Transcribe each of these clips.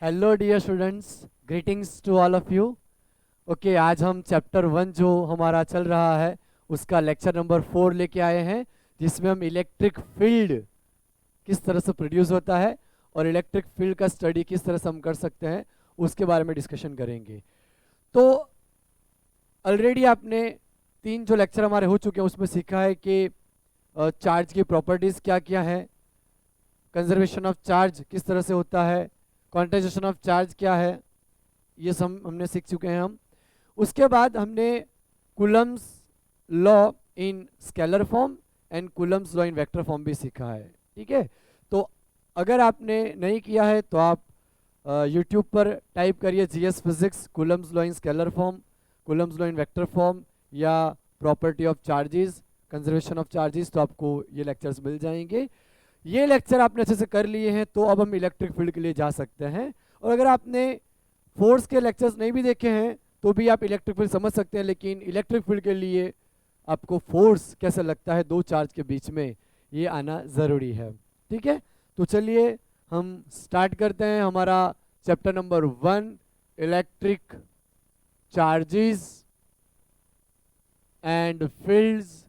Hello dear students, greetings to all of you. Okay, आज हम chapter 1 जो हमारा चल रहा है उसका लेक्चर नंबर 4 लेके आए हैं, जिसमें हम इलेक्ट्रिक फील्ड किस तरह से प्रोड्यूस होता है और इलेक्ट्रिक फील्ड का स्टडी किस तरह से हम कर सकते हैं उसके बारे में डिस्कशन करेंगे। तो ऑलरेडी आपने 3 जो लेक्चर हमारे हो चुके हैं उसमें सीखा है कि चार्ज की प्रॉपर्टीज़ क्या क्या है, कंजर्वेशन ऑफ चार्ज किस तरह से होता है, क्वांटाइजेशन ऑफ चार्ज क्या है, ये सब हमने सीख चुके हैं हम। उसके बाद हमने Coulomb's law in scalar form and Coulomb's law in vector form भी सीखा है। ठीक है, तो अगर आपने नहीं किया है तो आप यूट्यूब पर टाइप करिए GS physics Coulomb's law in scalar form, Coulomb's law in vector form या property of charges, conservation of charges, तो आपको ये लेक्चर्स मिल जाएंगे। ये लेक्चर आपने अच्छे से कर लिए हैं तो अब हम इलेक्ट्रिक फील्ड के लिए जा सकते हैं। और अगर आपने फोर्स के लेक्चर्स नहीं भी देखे हैं तो भी आप इलेक्ट्रिक फील्ड समझ सकते हैं, लेकिन इलेक्ट्रिक फील्ड के लिए आपको फोर्स कैसे लगता है दो चार्ज के बीच में, ये आना ज़रूरी है। ठीक है, तो चलिए हम स्टार्ट करते हैं हमारा chapter number 1, electric charges and fields.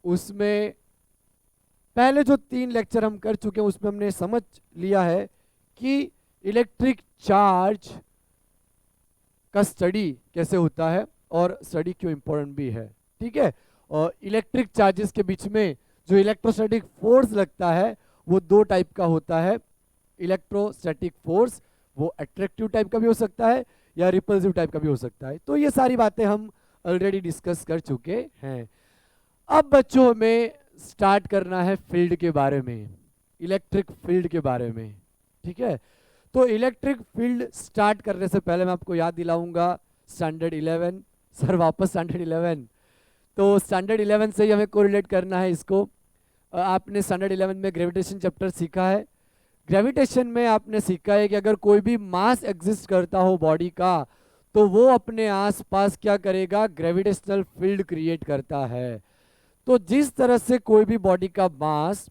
उसमें पहले जो 3 लेक्चर हम कर चुके हैं उसमें हमने समझ लिया है कि इलेक्ट्रिक चार्ज का स्टडी कैसे होता है और स्टडी क्यों इम्पोर्टेंट भी है। ठीक है, और इलेक्ट्रिक चार्जेस के बीच में जो इलेक्ट्रोस्टैटिक फोर्स लगता है वो 2 टाइप का होता है। इलेक्ट्रोस्टैटिक फोर्स वो अट्रैक्टिव टाइप का भी हो सकता है या रिपल्सिव टाइप का भी हो सकता है। तो ये सारी बातें हम ऑलरेडी डिस्कस कर चुके हैं। अब बच्चों में स्टार्ट करना है फील्ड के बारे में, इलेक्ट्रिक फील्ड के बारे में। ठीक है, तो इलेक्ट्रिक फील्ड स्टार्ट करने से पहले मैं आपको याद दिलाऊंगा स्टैंडर्ड 11। सर वापस स्टैंडर्ड 11? तो स्टैंडर्ड 11 से ही हमें कोरिलेट करना है इसको। आपने स्टैंडर्ड 11 में ग्रेविटेशन चैप्टर सीखा है। ग्रेविटेशन में आपने सीखा है कि अगर कोई भी मास एग्जिस्ट करता हो बॉडी का तो वो अपने आसपास क्या करेगा, ग्रेविटेशनल फील्ड क्रिएट करता है। तो जिस तरह से कोई भी बॉडी का मास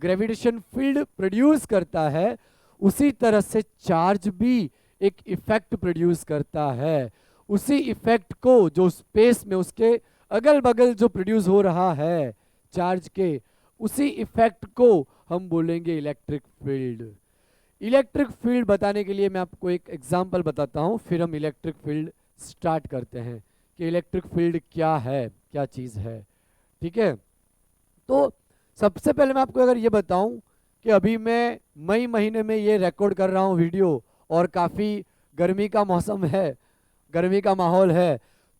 ग्रेविटेशन फील्ड प्रोड्यूस करता है उसी तरह से चार्ज भी एक इफेक्ट प्रोड्यूस करता है। उसी इफेक्ट को जो स्पेस में उसके अगल बगल जो प्रोड्यूस हो रहा है चार्ज के, उसी इफेक्ट को हम बोलेंगे इलेक्ट्रिक फील्ड। इलेक्ट्रिक फील्ड बताने के लिए मैं आपको एक एग्जांपल बताता हूं, फिर हम इलेक्ट्रिक फील्ड स्टार्ट करते हैं कि इलेक्ट्रिक फील्ड क्या है, क्या चीज़ है। ठीक है, तो सबसे पहले मैं आपको अगर ये बताऊं कि अभी मैं मई महीने में ये रिकॉर्ड कर रहा हूँ वीडियो और काफ़ी गर्मी का मौसम है, गर्मी का माहौल है,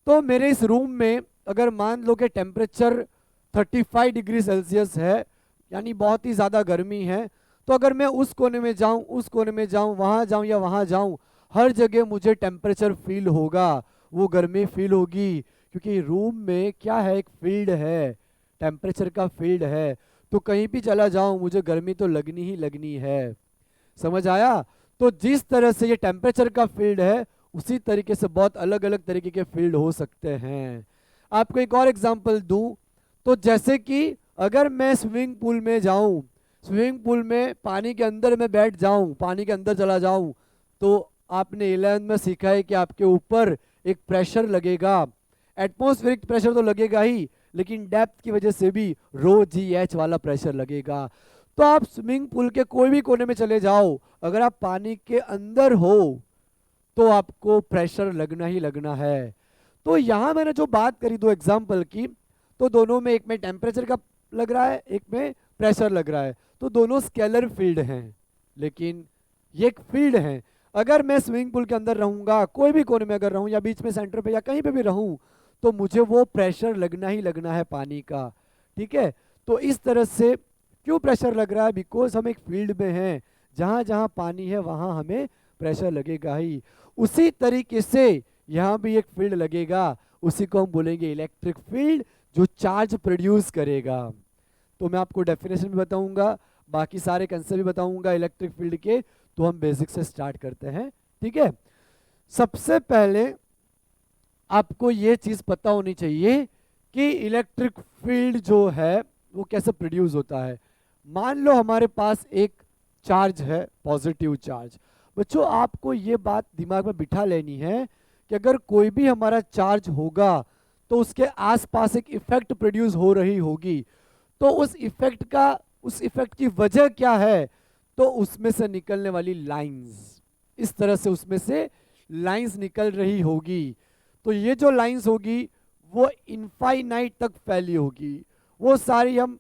तो मेरे इस रूम में अगर मान लो कि टेम्परेचर 35 डिग्री सेल्सियस है, यानी बहुत ही ज़्यादा गर्मी है, तो अगर मैं उस कोने में जाऊं, उस कोने में जाऊं, वहाँ जाऊं या वहाँ जाऊं, हर जगह मुझे टेम्परेचर फील होगा, वो गर्मी फील होगी, क्योंकि रूम में क्या है, एक फील्ड है, टेम्परेचर का फील्ड है। तो कहीं भी चला जाऊं मुझे गर्मी तो लगनी ही लगनी है। समझ आया? तो जिस तरह से ये टेम्परेचर का फील्ड है उसी तरीके से बहुत अलग अलग तरीके के फील्ड हो सकते हैं। आपको एक और एग्जांपल दूं, तो जैसे कि अगर मैं स्विमिंग पूल में जाऊं, स्विमिंग पूल में पानी के अंदर मैं बैठ जाऊं, पानी के अंदर चला जाऊं, तो आपने 11 में सीखा है कि आपके ऊपर एक प्रेशर लगेगा। एटमॉस्फेरिक प्रेशर तो लगेगा ही, लेकिन डेप्थ की वजह से भी ρgh वाला प्रेशर लगेगा। तो आप स्विमिंग पूल के कोई भी कोने में चले जाओ, अगर आप पानी के अंदर हो तो आपको प्रेशर लगना ही लगना है। तो यहाँ मैंने जो बात करी 2 एग्जाम्पल की, तो दोनों में एक में टेम्परेचर का लग रहा है, एक में प्रेशर लग रहा है, तो दोनों स्केलर फील्ड हैं, लेकिन ये एक फील्ड है। अगर मैं स्विमिंग पूल के अंदर रहूंगा, कोई भी कोने में अगर रहूं या बीच में सेंटर पे या कहीं पे भी रहूं, तो मुझे वो प्रेशर लगना ही लगना है पानी का। ठीक है, तो इस तरह से क्यों प्रेशर लग रहा है, बिकॉज हम एक फील्ड में हैं, जहाँ जहाँ पानी है वहाँ हमें प्रेशर लगेगा ही। उसी तरीके से यहाँ भी एक फील्ड लगेगा, उसी को हम बोलेंगे इलेक्ट्रिक फील्ड, जो चार्ज प्रोड्यूस करेगा। तो मैं आपको डेफिनेशन भी बताऊंगा, बाकी सारे कंसेप्ट भी बताऊंगा इलेक्ट्रिक फील्ड के। तो हम बेसिक से स्टार्ट करते हैं। ठीक है, सबसे पहले आपको ये चीज़ पता होनी चाहिए कि इलेक्ट्रिक फील्ड जो है वो कैसे प्रोड्यूस होता है। मान लो हमारे पास एक चार्ज है, पॉजिटिव चार्ज, बच्चों आपको ये बात दिमाग में बिठा लेनी है कि अगर कोई भी हमारा चार्ज होगा तो उसके आसपास एक इफेक्ट प्रोड्यूस हो रही होगी, तो उस इफेक्ट की वजह क्या है, तो उसमें से निकलने वाली लाइंस, इस तरह से उसमें से लाइंस निकल रही होगी। तो ये जो लाइंस होगी वो इनफाइनाइट तक फैली होगी। वो सारी हम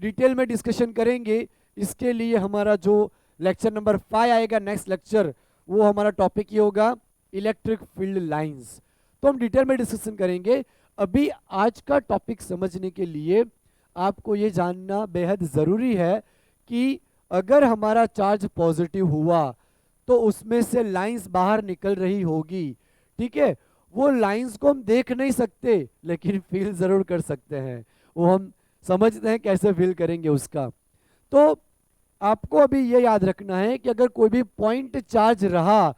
डिटेल में डिस्कशन करेंगे। इसके लिए हमारा जो लेक्चर नंबर 5 आएगा नेक्स्ट लेक्चर, वो हमारा टॉपिक ये होगा इलेक्ट्रिक फील्ड लाइंस। तो हम डिटेल में डिस्कशन करेंगे। अभी आज का टॉपिक समझने के लिए आपको ये जानना बेहद ज़रूरी है कि अगर हमारा चार्ज पॉजिटिव हुआ तो उसमें से लाइंस बाहर निकल रही होगी, ठीक है। वो लाइंस को हम देख नहीं सकते लेकिन फील ज़रूर कर सकते हैं। वो हम समझते हैं कैसे फील करेंगे उसका। तो आपको अभी ये याद रखना है कि अगर कोई भी पॉइंट चार्ज रहा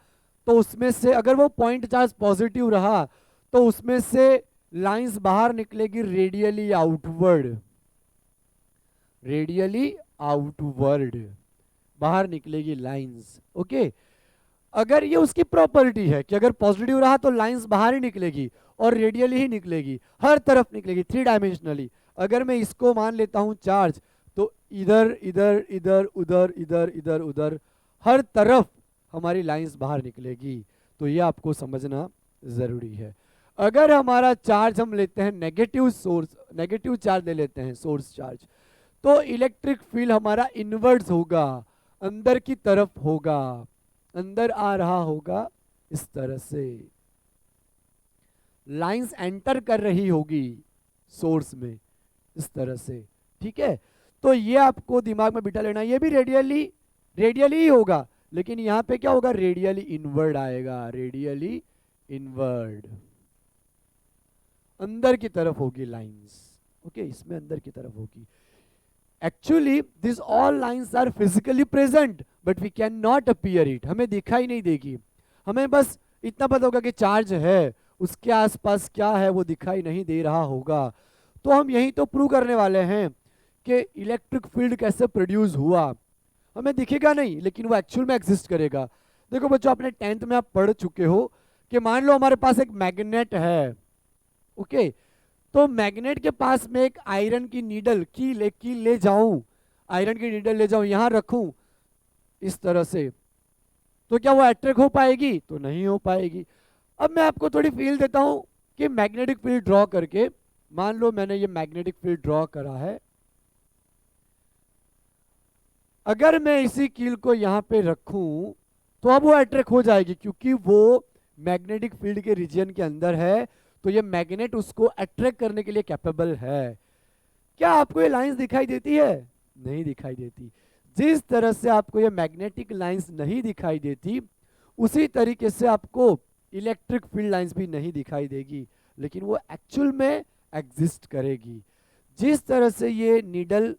तो उसमें से, अगर वो पॉइंट चार्ज पॉजिटिव रहा तो उसमें से लाइंस बाहर निकलेगी रेडियली आउटवर्ड, रेडियली आउटवर्ड बाहर निकलेगी लाइंस, ओके। अगर ये उसकी प्रॉपर्टी है कि अगर पॉजिटिव रहा तो लाइंस बाहर ही निकलेगी और रेडियली ही निकलेगी, हर तरफ निकलेगी, 3 डायमेंशनली। अगर मैं इसको मान लेता हूं चार्ज, तो इधर इधर इधर उधर इधर इधर उधर हर तरफ हमारी लाइंस बाहर निकलेगी। तो ये आपको समझना जरूरी है। अगर हमारा चार्ज हम लेते हैं नेगेटिव सोर्स, नेगेटिव चार्ज ले लेते हैं सोर्स चार्ज, तो इलेक्ट्रिक फील्ड हमारा इनवर्ड्स होगा, अंदर की तरफ होगा, अंदर आ रहा होगा इस तरह से, लाइंस एंटर कर रही होगी सोर्स में इस तरह से, ठीक है। तो ये आपको दिमाग में बिठा लेना, ये भी रेडियली ही होगा, लेकिन यहां पे क्या होगा, रेडियली इनवर्ड आएगा, रेडियली इनवर्ड, अंदर की तरफ होगी लाइंस, ओके, इसमें अंदर की तरफ होगी। Actually this all lines are physically present but we can not appear it, हमें दिखाई नहीं देगी। हमें बस इतना पता होगा कि चार्ज है, उसके आसपास क्या है वो दिखाई नहीं दे रहा होगा। तो हम यही तो प्रूव करने वाले हैं कि इलेक्ट्रिक फील्ड कैसे प्रोड्यूस हुआ। हमें दिखेगा नहीं लेकिन वो एक्चुअल में एग्जिस्ट करेगा। देखो बच्चों, आपने 10th में आप पढ़ चुके हो कि मान लो हमारे पास एक मैग्नेट है, ओके। तो मैग्नेट के पास में एक आयरन की नीडल की ले जाऊं, आयरन की नीडल ले जाऊं, यहां रखूं इस तरह से, तो क्या वो अट्रैक्ट हो पाएगी? तो नहीं हो पाएगी। अब मैं आपको थोड़ी फील देता हूं कि मैग्नेटिक फील्ड ड्रॉ करके, मान लो मैंने ये मैग्नेटिक फील्ड ड्रॉ करा है, अगर मैं इसी कील को यहां पे रखूं तो अब वो अट्रैक्ट हो जाएगी क्योंकि वो मैग्नेटिक फील्ड के रीजन के अंदर है, तो ये मैग्नेट उसको अट्रैक्ट करने के लिए कैपेबल है। क्या आपको ये लाइंस दिखाई देती है? नहीं दिखाई देती। जिस तरह से आपको ये मैग्नेटिक लाइंस नहीं दिखाई देती, उसी तरीके से आपको इलेक्ट्रिक फील्ड लाइंस भी नहीं दिखाई देगी, लेकिन वो एक्चुअल में एग्जिस्ट करेगी। जिस तरह से ये नीडल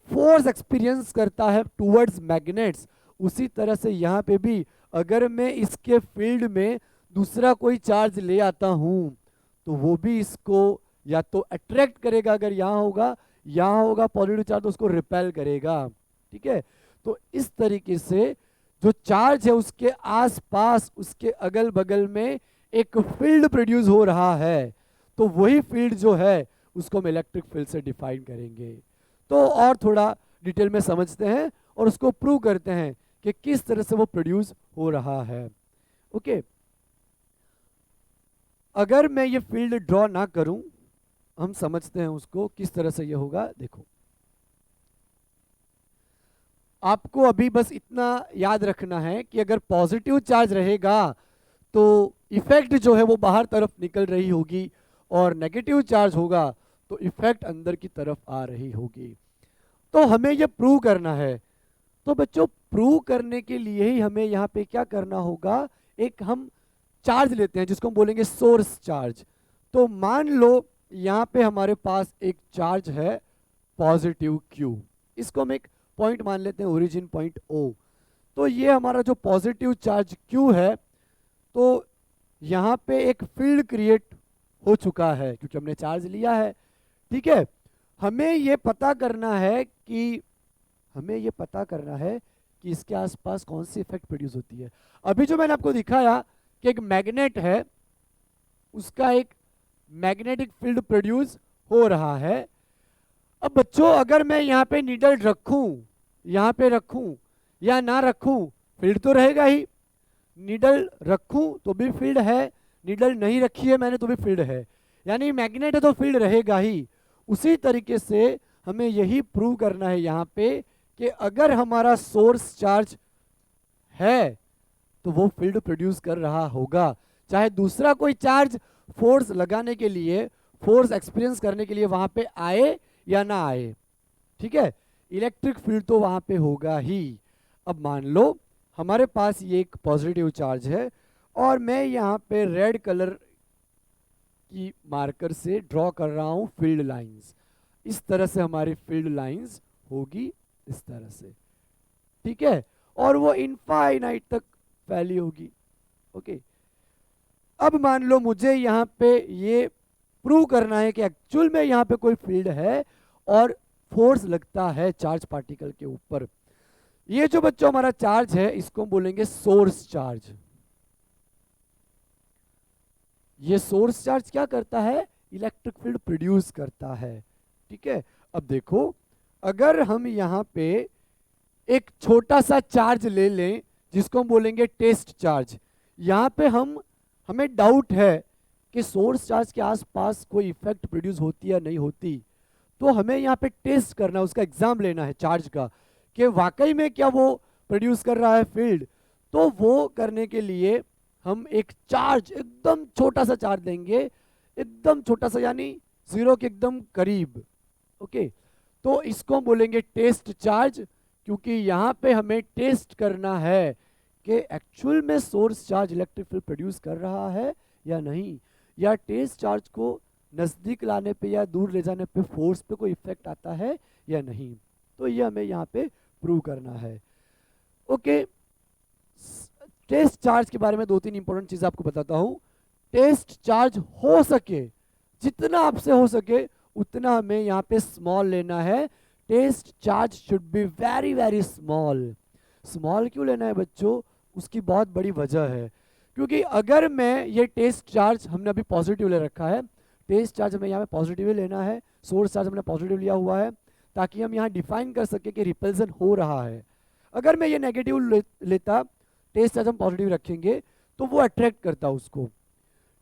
फोर्स एक्सपीरियंस करता है टुवर्ड्स मैग्नेट्स, उसी तरह से यहाँ पे भी अगर मैं इसके फील्ड में दूसरा कोई चार्ज ले आता हूं तो वो भी इसको या तो अट्रैक्ट करेगा, अगर यहाँ होगा पॉजिटिव चार्ज तो उसको रिपेल करेगा, ठीक है। तो इस तरीके से जो चार्ज है उसके आसपास, उसके अगल बगल में एक फील्ड प्रोड्यूस हो रहा है, तो वही फील्ड जो है उसको हम इलेक्ट्रिक फील्ड से डिफाइन करेंगे। तो और थोड़ा डिटेल में समझते हैं और उसको प्रूव करते हैं कि किस तरह से वो प्रोड्यूस हो रहा है, ओके। अगर मैं ये फील्ड ड्रॉ ना करूं, हम समझते हैं उसको किस तरह से ये होगा। देखो, आपको अभी बस इतना याद रखना है कि अगर पॉजिटिव चार्ज रहेगा तो इफेक्ट जो है वो बाहर तरफ निकल रही होगी, और नेगेटिव चार्ज होगा तो इफेक्ट अंदर की तरफ आ रही होगी। तो हमें ये प्रूव करना है। तो बच्चों, प्रूव करने के लिए ही हमें यहाँ पे क्या करना होगा, एक हम चार्ज लेते हैं जिसको हम बोलेंगे सोर्स चार्ज। तो मान लो यहाँ पे हमारे पास एक चार्ज है पॉजिटिव Q, इसको हम एक पॉइंट मान लेते हैं, ओरिजिन पॉइंट O। तो ये हमारा जो पॉजिटिव चार्ज Q है, तो यहाँ पे एक फील्ड क्रिएट हो चुका है क्योंकि हमने चार्ज लिया है, ठीक है। हमें ये पता करना है कि इसके आसपास कौन सी इफेक्ट प्रोड्यूस होती है। अभी जो मैंने आपको दिखाया कि एक मैग्नेट है, उसका एक मैग्नेटिक फील्ड प्रोड्यूस हो रहा है। अब बच्चों अगर मैं यहाँ पे नीडल रखूं, यहाँ पे रखूं या ना रखूं, फील्ड तो रहेगा ही। नीडल रखूं तो भी फील्ड है, नीडल नहीं रखी है मैंने तो भी फील्ड है, यानी मैग्नेट है तो फील्ड रहेगा ही। उसी तरीके से हमें यही प्रूव करना है यहाँ पे कि अगर हमारा सोर्स चार्ज है तो वो फील्ड प्रोड्यूस कर रहा होगा, चाहे दूसरा कोई चार्ज फोर्स लगाने के लिए, फोर्स एक्सपीरियंस करने के लिए वहां पे आए या ना आए। ठीक है, इलेक्ट्रिक फील्ड तो वहां पे होगा ही। अब मान लो हमारे पास ये एक पॉजिटिव चार्ज है और मैं यहाँ पे रेड कलर की मार्कर से ड्रॉ कर रहा हूँ फील्ड लाइंस। इस तरह से हमारी फील्ड लाइंस होगी, इस तरह से। ठीक है, और वो इनफाइनाइट तक फैली होगी। ओके, अब मान लो मुझे यहाँ पे ये प्रूव करना है कि एक्चुअल में यहाँ पे कोई फील्ड है और फोर्स लगता है चार्ज पार्टिकल के ऊपर। ये जो बच्चों हमारा चार्ज है इसको हम बोलेंगे सोर्स चार्ज। ये सोर्स चार्ज क्या करता है, इलेक्ट्रिक फील्ड प्रोड्यूस करता है। ठीक है, अब देखो अगर हम यहाँ पे एक छोटा सा चार्ज ले लें जिसको हम बोलेंगे टेस्ट चार्ज, यहाँ पे हमें डाउट है कि सोर्स चार्ज के आसपास कोई इफेक्ट प्रोड्यूस होती है या नहीं होती, तो हमें यहाँ पे टेस्ट करना है, उसका एग्जाम लेना है चार्ज का कि वाकई में क्या वो प्रोड्यूस कर रहा है फील्ड। तो वो करने के लिए हम एक चार्ज, एकदम छोटा सा चार्ज लेंगे, एकदम छोटा सा यानी जीरो के एकदम करीब। ओके, तो इसको हम बोलेंगे टेस्ट चार्ज, क्योंकि यहाँ पे हमें टेस्ट करना है कि एक्चुअल में source charge electric field produce कर रहा है या नहीं, या टेस्ट चार्ज को नज़दीक लाने पे या दूर ले जाने पे फोर्स पे कोई इफेक्ट आता है या नहीं। तो ये हमें यहाँ पे प्रूव करना है। ओके, टेस्ट चार्ज के बारे में 2-3 इंपॉर्टेंट चीज़ आपको बताता हूँ। टेस्ट चार्ज हो सके, जितना आपसे हो सके उतना हमें यहाँ पे स्मॉल लेना है। Test charge should be very very small. Small क्यों लेना है बच्चों, उसकी बहुत बड़ी वजह है, क्योंकि अगर मैं ये टेस्ट चार्ज, हमने अभी पॉजिटिव ले रखा है, टेस्ट चार्ज हमें यहाँ पे पॉजिटिव लेना है, सोर्स चार्ज हमने पॉजिटिव लिया हुआ है ताकि हम यहाँ डिफाइन कर सके कि रिपल्सन हो रहा है। अगर मैं ये नेगेटिव लेता, टेस्ट चार्ज हम पॉजिटिव रखेंगे तो वो अट्रैक्ट करता उसको।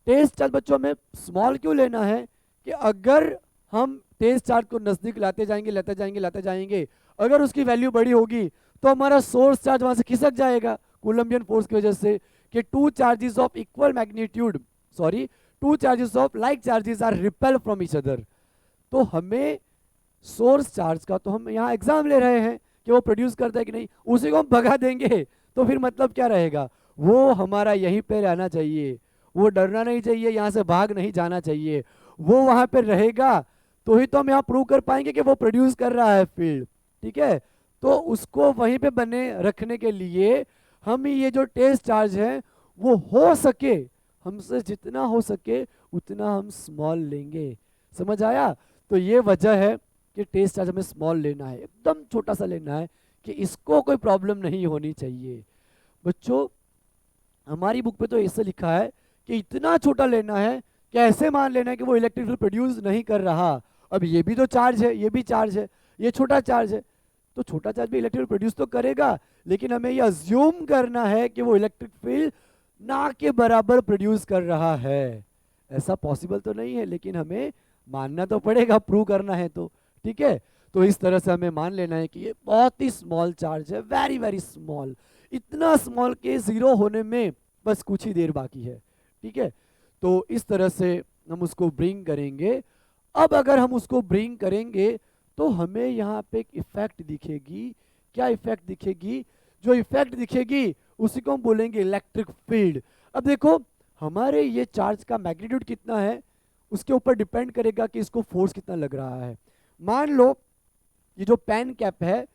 टेस्ट चार्ज बच्चों हमें स्मॉल क्यों लेना है कि अगर हम टेस्ट चार्ज को नजदीक लाते जाएंगे लाते जाएंगे, अगर उसकी वैल्यू बड़ी होगी तो हमारा सोर्स चार्ज वहां से खिसक जाएगा कूलम्बियन फोर्स की वजह से, कि two charges of equal magnitude, two charges of like charges are repel from each other. तो हमें सोर्स चार्ज का तो हम यहाँ एग्जाम ले रहे हैं कि वो प्रोड्यूस करता है कि नहीं, उसी को हम भगा देंगे तो फिर मतलब क्या रहेगा, वो हमारा यहीं पे रहना चाहिए, वो डरना नहीं चाहिए, यहाँ से भाग नहीं जाना चाहिए, वो वहाँ पे रहेगा तो ही तो हम यहाँ प्रूव कर पाएंगे कि वो प्रोड्यूस कर रहा है फील्ड। ठीक है, तो उसको वहीं पे बने रखने के लिए हम ये जो टेस्ट चार्ज है वो हो सके, हमसे जितना हो सके उतना हम स्मॉल लेंगे। समझ आया? तो ये वजह है कि टेस्ट चार्ज हमें स्मॉल लेना है, एकदम छोटा सा लेना है कि इसको कोई प्रॉब्लम नहीं होनी चाहिए। बच्चों हमारी बुक पे तो ऐसे लिखा है कि इतना छोटा लेना है कि ऐसे मान लेना है कि वो इलेक्ट्रिक फील्ड प्रोड्यूस नहीं कर रहा। अब ये भी तो चार्ज है, ये भी चार्ज है, ये छोटा चार्ज है, तो छोटा चार्ज भी इलेक्ट्रिक फील्ड प्रोड्यूस तो करेगा, लेकिन हमें ये अज्यूम करना है कि वो इलेक्ट्रिक फील्ड ना के बराबर प्रोड्यूस कर रहा है। ऐसा पॉसिबल तो नहीं है, लेकिन हमें मानना तो पड़ेगा, प्रूव करना है तो। ठीक है, तो इस तरह से हमें मान लेना है कि ये बहुत ही स्मॉल चार्ज है, वेरी वेरी स्मॉल, इतना स्मॉल के जीरो होने में बस कुछ ही देर बाकी है। ठीक है, तो इस तरह से हम उसको ब्रिंग करेंगे। अब अगर हम उसको ब्रिंग करेंगे तो हमें यहाँ पे एक इफेक्ट दिखेगी। क्या इफेक्ट दिखेगी? जो इफेक्ट दिखेगी उसी को हम बोलेंगे इलेक्ट्रिक फील्ड। अब देखो हमारे ये चार्ज का मैग्नीट्यूड कितना है उसके ऊपर डिपेंड करेगा कि इसको फोर्स कितना लग रहा है। मान लो ये जो पेन कैप है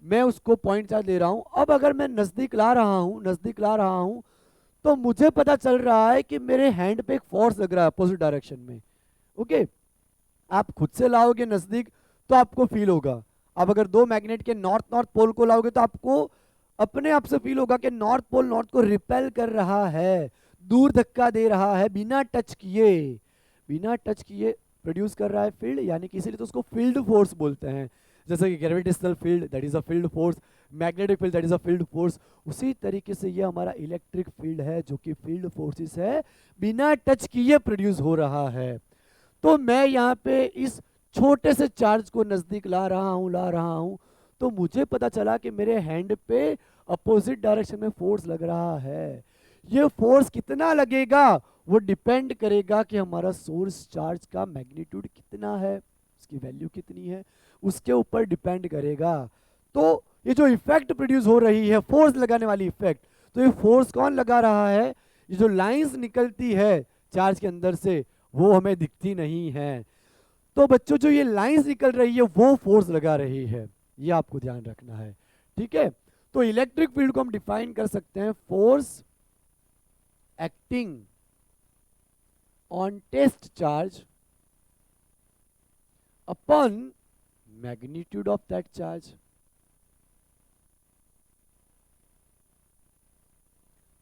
मैं उसको पॉइंट चार्ज ले रहा हूं, अब अगर मैं नजदीक ला रहा हूं तो मुझे पता चल रहा है कि मेरे हैंड पे एक फोर्स लग रहा है अपोजिट डायरेक्शन में। ओके, आप खुद से लाओगे नजदीक तो आपको फील होगा, आप अगर दो मैग्नेट के नॉर्थ नॉर्थ पोल को लाओगे तो आपको अपने आप से फील होगा कि नॉर्थ पोल नॉर्थ को रिपेल कर रहा है, दूर धक्का दे रहा है, बिना टच किए, बिना टच किए प्रोड्यूस कर रहा है फील्ड, यानी कि इसीलिए तो उसको फील्ड फोर्स बोलते हैं। जैसे कि gravitational field that is a field force, magnetic field that is a field force, उसी तरीके से ये हमारा इलेक्ट्रिक फील्ड है जो कि फील्ड फोर्सेस है, बिना टच किए प्रोड्यूस हो रहा है। तो मैं यहाँ पे इस छोटे से चार्ज को नजदीक ला रहा हूँ, तो मुझे पता चला कि मेरे हैंड पे अपोजिट डायरेक्शन में फोर्स लग रहा है। ये फोर्स कितना लगेगा वो डिपेंड करेगा कि हमारा सोर्स चार्ज का मैग्नीट्यूड कितना है, उसकी वैल्यू कितनी है, उसके ऊपर डिपेंड करेगा। तो ये जो इफेक्ट प्रोड्यूस हो रही है, फोर्स लगाने वाली इफेक्ट, तो ये फोर्स कौन लगा रहा है? ये जो लाइंस निकलती है चार्ज के अंदर से वो हमें दिखती नहीं है। तो बच्चों जो ये लाइंस निकल रही है वो फोर्स लगा रही है, ये आपको ध्यान रखना है, ठीक है। तो इलेक्ट्रिक फील्ड को हम डिफाइन कर सकते हैं, force acting on test charge upon magnitude of that charge,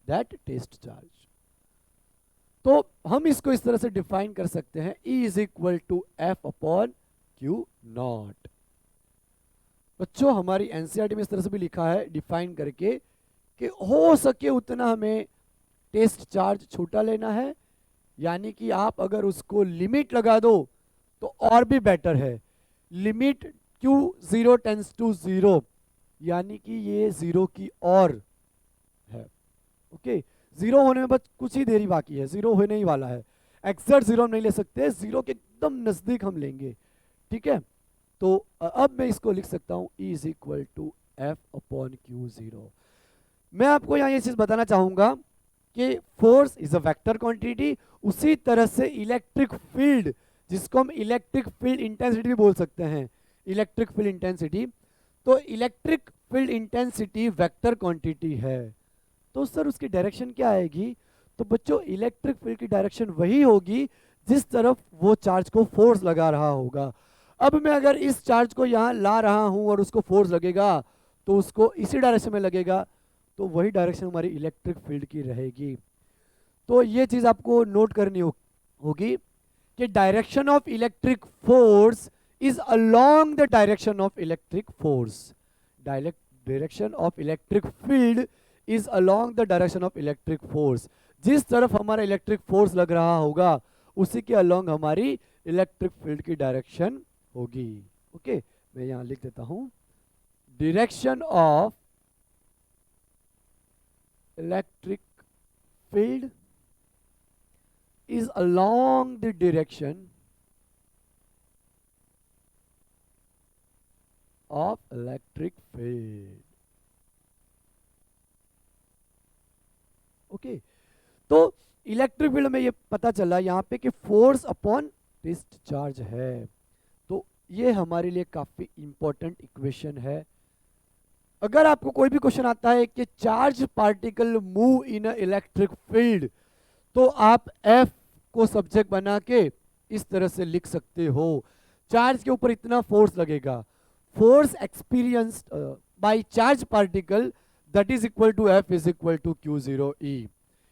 that test charge. तो हम इसको इस तरह से डिफाइन कर सकते हैं, E is equal to F upon Q naught. बच्चों हमारी एनसीईआरटी में इस तरह से भी लिखा है डिफाइन करके कि हो सके उतना हमें टेस्ट चार्ज छोटा लेना है, यानी कि आप अगर उसको लिमिट लगा दो तो और भी बेटर है। लिमिट Q0 टेंस टू 0, यानी कि ये 0 की और है, ओके। 0 होने में बस कुछ ही देरी बाकी है, 0 होने ही वाला है। एग्जैक्ट 0 हम नहीं ले सकते, 0 के एकदम नजदीक हम लेंगे, ठीक है। तो अब मैं इसको लिख सकता हूं E is equal to F upon Q0। मैं आपको यहाँ ये चीज बताना चाहूंगा कि force is a vector quantity, उसी तरह से इलेक्ट्रिक फील्ड, जिसको हम इलेक्ट्रिक फील्ड इंटेंसिटी भी बोल सकते हैं, इलेक्ट्रिक फील्ड इंटेंसिटी, तो electric field intensity vector quantity है। तो सर उसकी डायरेक्शन क्या आएगी? तो बच्चों इलेक्ट्रिक फील्ड की डायरेक्शन वही होगी जिस तरफ वो चार्ज को फोर्स लगा रहा होगा। अब मैं अगर इस चार्ज को यहाँ ला रहा हूँ और उसको फोर्स लगेगा तो उसको इसी डायरेक्शन में लगेगा, तो वही डायरेक्शन हमारी इलेक्ट्रिक फील्ड की रहेगी। तो ये चीज आपको नोट करनी होगी कि direction of electric force is along the direction of electric force, direction of electric field is along the direction of electric force. जिस तरफ हमारा इलेक्ट्रिक फोर्स लग रहा होगा उसी के अलोंग हमारी इलेक्ट्रिक फील्ड की डायरेक्शन होगी, ओके। मैं यहां लिख देता हूं, direction of electric field is along the direction of electric field, okay. तो इलेक्ट्रिक फील्ड में ये पता चला यहाँ पे कि फोर्स अपॉन टेस्ट चार्ज है, तो ये हमारे लिए काफी इंपॉर्टेंट इक्वेशन है। अगर आपको कोई भी क्वेश्चन आता है कि charge particle move in a electric field, तो आप F को सब्जेक्ट बना के इस तरह से लिख सकते हो, चार्ज के ऊपर इतना फोर्स लगेगा, force experienced by charge particle that is equal to F is equal to Q0E।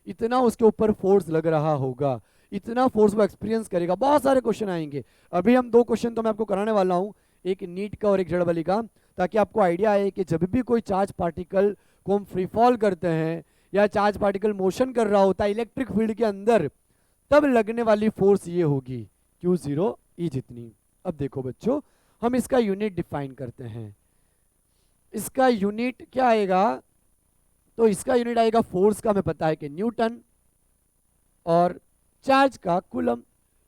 इतना उसके ऊपर फोर्स लग रहा होगा, इतना फोर्स वो एक्सपीरियंस करेगा। बहुत सारे क्वेश्चन आएंगे, अभी हम 2 क्वेश्चन तो मैं आपको कराने वाला हूं, एक नीट का और एक जड़ वाली का, ताकि आपको आइडिया आए कि जब भी कोई चार्ज पार्टिकल को हम फ्री फॉल करते हैं या चार्ज पार्टिकल मोशन कर रहा होता है इलेक्ट्रिक फील्ड के अंदर, तब लगने वाली फोर्स ये होगी Q0E जितनी। अब देखो बच्चों हम इसका यूनिट डिफाइन करते हैं, इसका यूनिट क्या आएगा? तो इसका यूनिट आएगा, फोर्स का हमें पता है कि न्यूटन, और चार्ज का कूलम,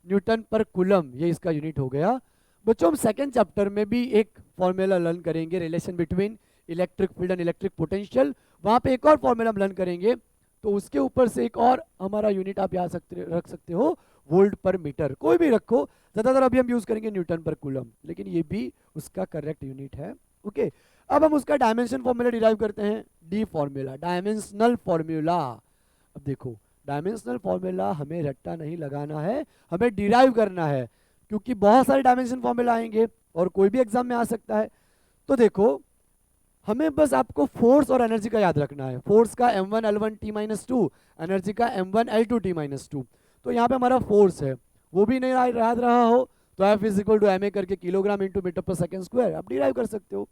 न्यूटन पर कूलम, ये इसका यूनिट हो गया। बच्चों हम सेकेंड चैप्टर में भी एक फॉर्मूला लर्न करेंगे, relation between electric field and electric potential, वहां पे एक और फॉर्मूला हम लर्न करेंगे, तो उसके ऊपर से एक और हमारा यूनिट आप यहाँ रख सकते हो, वोल्ट पर मीटर, कोई भी रखो, ज्यादातर अभी हम यूज करेंगे न्यूटन पर कूलम, लेकिन ये भी उसका करेक्ट यूनिट है, ओके। अब हम उसका डायमेंशन फॉर्मूला डिराइव करते हैं, डी फॉर्मूला, डायमेंशनल फॉर्मूला। अब देखो डायमेंशनल फॉर्मूला हमें रट्टा नहीं लगाना है, हमें डिराइव करना है, क्योंकि बहुत सारे डायमेंशन फॉर्मूला आएंगे और कोई भी एग्जाम में आ सकता है। तो देखो हमें बस आपको फोर्स और एनर्जी का याद रखना है। फोर्स का m1L1T-2, एनर्जी का m1L2T-2। तो यहाँ पे हमारा फोर्स है, वो भी नहीं याद रहा हो तो F is equal to ma करके किलोग्राम इंटू मीटर पर सेकेंड स्क्वायर आप डिराइव कर सकते हो।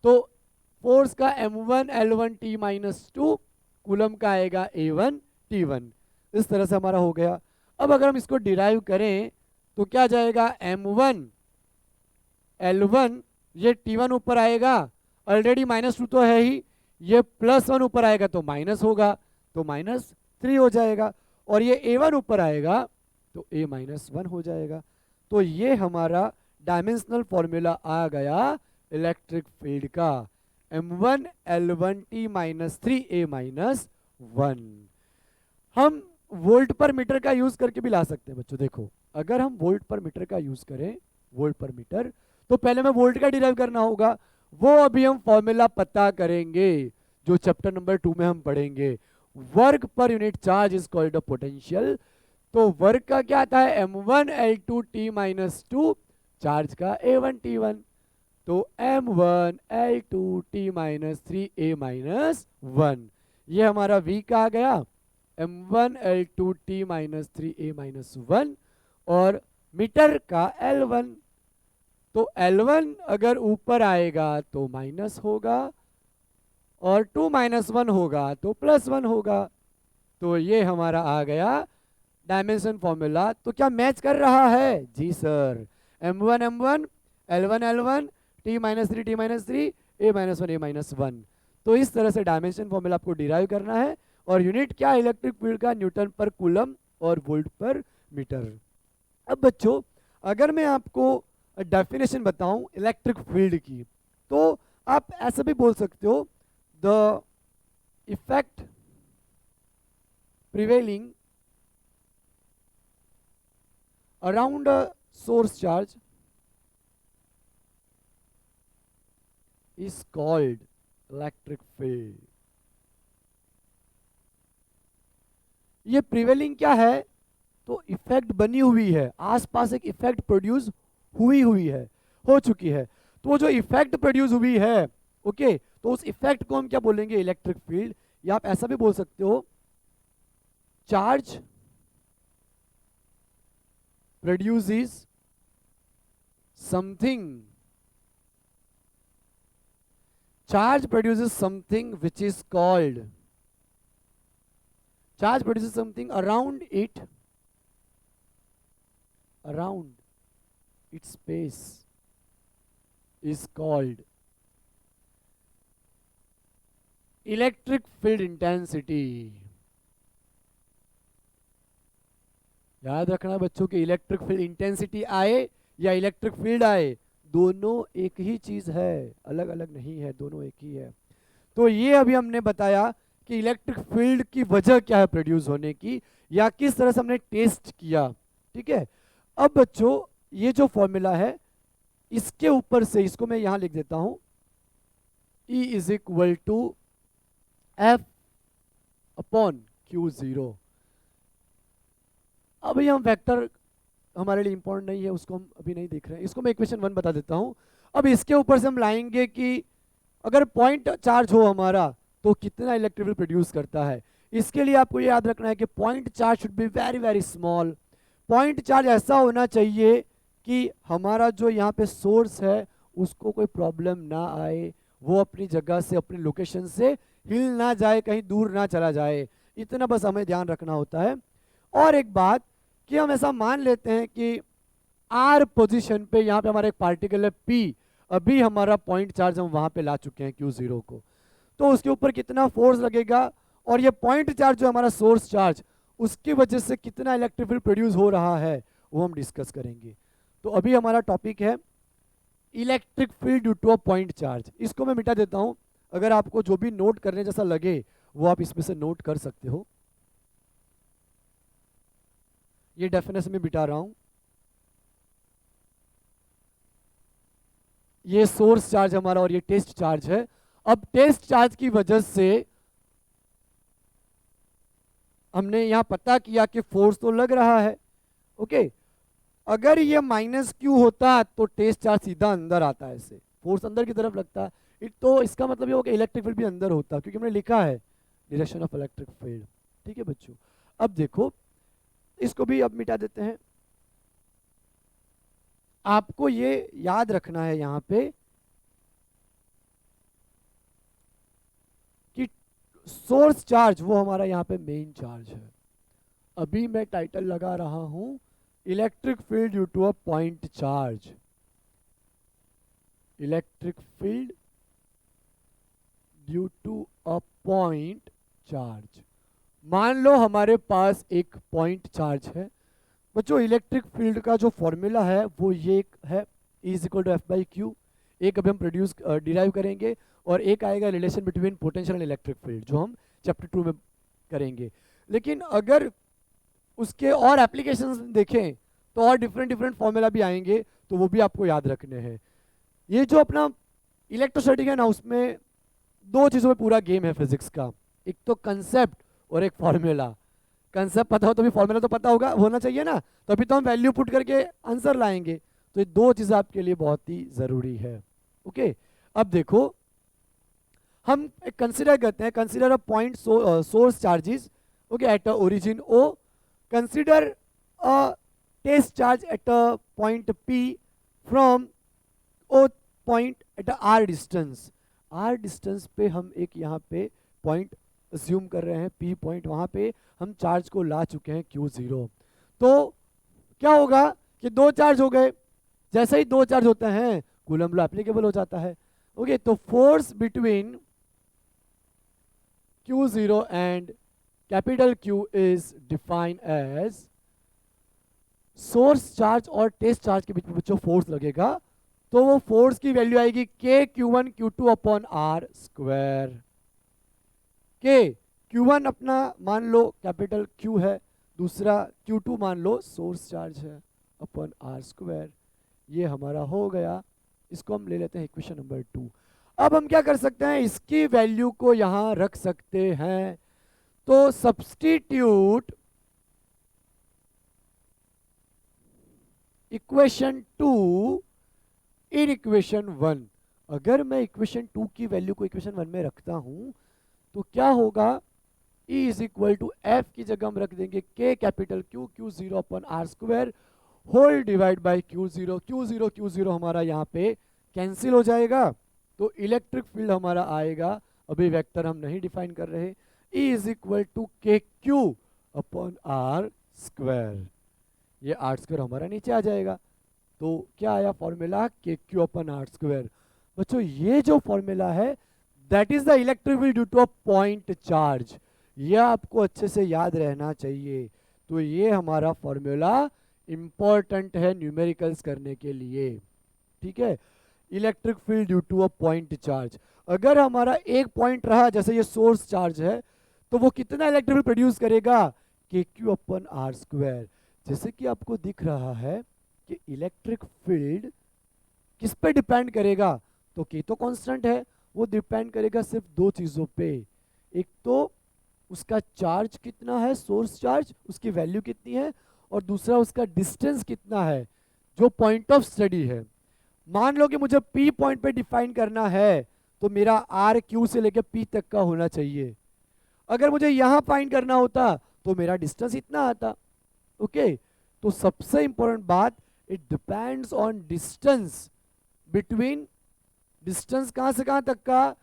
तो फोर्स का m1L1T-2 कूलम का आएगा A1T1। इस तरह से हमारा हो गया। अब अगर हम इसको डिराइव करें तो क्या जाएगा, m1L1, ये T1 ऊपर आएगा, ऑलरेडी -2 तो है ही, ये +1 ऊपर आएगा तो माइनस होगा, तो -3 हो जाएगा, और ये A1 ऊपर आएगा तो A-1 हो जाएगा। तो ये हमारा डायमेंशनल फॉर्मूला आ गया इलेक्ट्रिक फील्ड का, m1L1T-3A-1। हम वोल्ट पर मीटर का यूज करके भी ला सकते हैं बच्चों। देखो अगर हम वोल्ट पर मीटर का यूज करें, वोल्ट पर मीटर, तो पहले हमें वोल्ट का डिराइव करना होगा, वो अभी हम फॉर्मूला पता करेंगे जो चैप्टर नंबर 2 में हम पढ़ेंगे। Work per unit charge is called a potential. तो वर्क का क्या आता है, m1L2T-2, चार्ज का A1T1, तो m1L2T-3A-1, ये हमारा V का आ गया, m1L2T-3A-1, और मीटर का L1। तो L1 अगर ऊपर आएगा तो माइनस होगा, और 2 - 1 होगा तो +1 होगा। तो ये हमारा आ गया डायमेंशन फॉर्मूला। तो क्या मैच कर रहा है, जी sir, m1 m1, L1 L1, T-3 T-3, A-1 A-1। तो इस तरह से डायमेंशन फॉर्मूला आपको डिराइव करना है, और यूनिट क्या, इलेक्ट्रिक फील्ड का न्यूटन पर कूलम और वोल्ट पर मीटर। अब बच्चों अगर मैं आपको डेफिनेशन बताऊं इलेक्ट्रिक फील्ड की, तो आप ऐसा भी बोल सकते हो, the effect prevailing around a source charge is called electric field। ये प्रिवेलिंग क्या है, तो इफेक्ट बनी हुई है, आसपास एक इफेक्ट प्रोड्यूस हुई है, हो चुकी है। तो वो जो इफेक्ट प्रोड्यूस हुई है, ओके, तो उस इफेक्ट को हम क्या बोलेंगे, इलेक्ट्रिक फील्ड। या आप ऐसा भी बोल सकते हो, charge produces something, charge produces something which is called, charge produces something around it, around its space is called electric field intensity। याद रखना बच्चों कि इलेक्ट्रिक फील्ड इंटेंसिटी आए या इलेक्ट्रिक फील्ड आए, दोनों एक ही चीज है, अलग अलग नहीं है, दोनों एक ही है। तो ये अभी हमने बताया कि इलेक्ट्रिक फील्ड की वजह क्या है प्रोड्यूस होने की, या किस तरह से हमने टेस्ट किया, ठीक है। अब बच्चों ये जो फॉर्मूला है, इसके ऊपर से इसको मैं यहां लिख देता हूं, E is equal to F/Q0। अभी हम वेक्टर हमारे लिए इंपॉर्टेंट नहीं है, उसको हम अभी नहीं देख रहे हैं, इसको मैं इक्वेशन 1 बता देता हूं। अब इसके ऊपर से हम लाएंगे कि अगर पॉइंट चार्ज हो हमारा तो कितना इलेक्ट्रिक फील्ड प्रोड्यूस करता है। इसके लिए आपको ये याद रखना है कि point charge should be very very small. Point charge ऐसा होना चाहिए कि हमारा जो यहाँ पे सोर्स है उसको कोई प्रॉब्लम ना आए, वो अपनी जगह से, अपनी लोकेशन से हिल ना जाए, कहीं दूर ना चला जाए, इतना बस हमें ध्यान रखना होता है। और एक बात कि हम ऐसा मान लेते हैं कि आर पोजीशन पे यहाँ पे हमारा एक पार्टिकल है P, अभी हमारा पॉइंट चार्ज हम वहां पे ला चुके हैं Q0 को, तो उसके ऊपर कितना फोर्स लगेगा, और ये पॉइंट चार्ज जो हमारा सोर्स चार्ज, उसकी वजह से कितना इलेक्ट्रिक फील्ड प्रोड्यूस हो रहा है, वो हम डिस्कस करेंगे। तो अभी हमारा टॉपिक है electric field due to a point charge. इसको मैं मिटा देता हूं, अगर आपको जो भी नोट करने जैसा लगे वो आप इसमें से नोट कर सकते हो। ये डेफिनेशन में बिठा रहा हूं, ये सोर्स चार्ज हमारा और ये टेस्ट चार्ज है। अब टेस्ट चार्ज की वजह से हमने यहां पता किया कि फोर्स तो लग रहा है, ओके। अगर ये -Q होता तो टेस्ट चार्ज सीधा अंदर आता है, ऐसे फोर्स अंदर की तरफ लगता है, तो इसका मतलब ये होगा इलेक्ट्रिक फील्ड भी अंदर होता, क्योंकि हमने लिखा है डायरेक्शन ऑफ इलेक्ट्रिक फील्ड। ठीक है बच्चों, अब देखो इसको भी अब मिटा देते हैं। आपको ये याद रखना है यहाँ पे कि सोर्स चार्ज वो हमारा यहाँ पे मेन चार्ज है। अभी मैं टाइटल लगा रहा हूं electric field due to a point charge. Electric field due to a point charge. मान लो हमारे पास एक पॉइंट चार्ज है बच्चों। इलेक्ट्रिक फील्ड का जो फॉर्मूला है वो ये है, E is equal to F by Q. एक अभी हम प्रोड्यूस डिराइव करेंगे, और एक आएगा relation between potential and electric field, जो हम चैप्टर 2 में करेंगे। लेकिन अगर उसके और एप्लीकेशंस देखें तो और डिफरेंट डिफरेंट फॉर्मूला भी आएंगे, तो वो भी आपको याद रखने हैं। ये जो अपना इलेक्ट्रोस्टैटिक है ना, उसमें दो चीज़ों में पूरा गेम है फिजिक्स का, एक तो कंसेप्ट और एक फॉर्मूला। कंसेप्ट पता हो तो भी फॉर्मूला तो पता होगा, होना चाहिए ना, तभी तो हम वैल्यू पुट करके आंसर लाएंगे। तो ये दो चीज़ें आपके लिए बहुत ही ज़रूरी है। ओके, अब देखो हम एक कंसिडर करते हैं, consider a point source charges okay at a origin O. Consider a test charge at a point P from O point at a R distance. R distance पे हम एक यहाँ पे पॉइंट अज्यूम कर रहे हैं, P पॉइंट, वहाँ पे हम चार्ज को ला चुके हैं Q0। तो क्या होगा कि दो चार्ज हो गए, जैसे ही दो चार्ज होते हैं कूलम लॉ एप्लीकेबल हो जाता है। ओके, तो force between Q0 and capital Q is defined as source charge और टेस्ट चार्ज के बीच में बच्चों फोर्स लगेगा, तो वो फोर्स की वैल्यू आएगी के Q1 Q2 upon R square. के Q1 अपना मान लो कैपिटल Q है, दूसरा Q2 मान लो सोर्स चार्ज है, अपॉन आर स्क्वायर। ये हमारा हो गया, इसको हम ले लेते हैं इक्वेशन नंबर 2। अब हम क्या कर सकते हैं, इसकी वैल्यू को यहां रख सकते हैं। तो सब्स्टिट्यूट इक्वेशन 2 इन इक्वेशन 1। अगर मैं इक्वेशन 2 की वैल्यू को इक्वेशन 1 में रखता हूं तो क्या होगा, E is equal to F की जगह हम रख देंगे K capital Q Q0 upon R square whole divide by Q0। Q0 हमारा यहाँ पे कैंसिल हो जाएगा, तो इलेक्ट्रिक फील्ड हमारा आएगा, अभी वेक्टर हम नहीं डिफाइन कर रहे, E is equal to K Q upon R square. ये आर स्क्वायर हमारा नीचे आ जाएगा, तो क्या आया फॉर्मूला, के क्यू अपॉन आर स्क्वायर। बच्चों ये जो फॉर्मूला है that is the electric field due to a point charge. ये आपको अच्छे से याद रहना चाहिए। तो ये हमारा फॉर्मूला इंपॉर्टेंट है न्यूमेरिकल्स करने के लिए। ठीक है, electric field due to a point charge. अगर हमारा एक पॉइंट रहा, जैसे ये सोर्स चार्ज है, तो वो कितना इलेक्ट्रिक फील्ड प्रोड्यूस करेगा, के क्यू अपन आर स्क्वायर। जैसे कि आपको दिख रहा है कि इलेक्ट्रिक फील्ड किस पे डिपेंड करेगा, तो के तो कांस्टेंट है, वो डिपेंड करेगा सिर्फ दो चीजों पे। एक तो उसका चार्ज कितना है, सोर्स चार्ज, उसकी वैल्यू कितनी है, और दूसरा उसका डिस्टेंस कितना है जो पॉइंट ऑफ स्टडी है। मान लो कि मुझे P पॉइंट पे डिफाइन करना है, तो मेरा आर क्यू से लेकर P तक का होना चाहिए। अगर मुझे यहां फाइंड करना होता तो मेरा डिस्टेंस इतना आता। ओके, तो सबसे इंपॉर्टेंट बात, it depends on distance between, distance कहां से कहां तक का,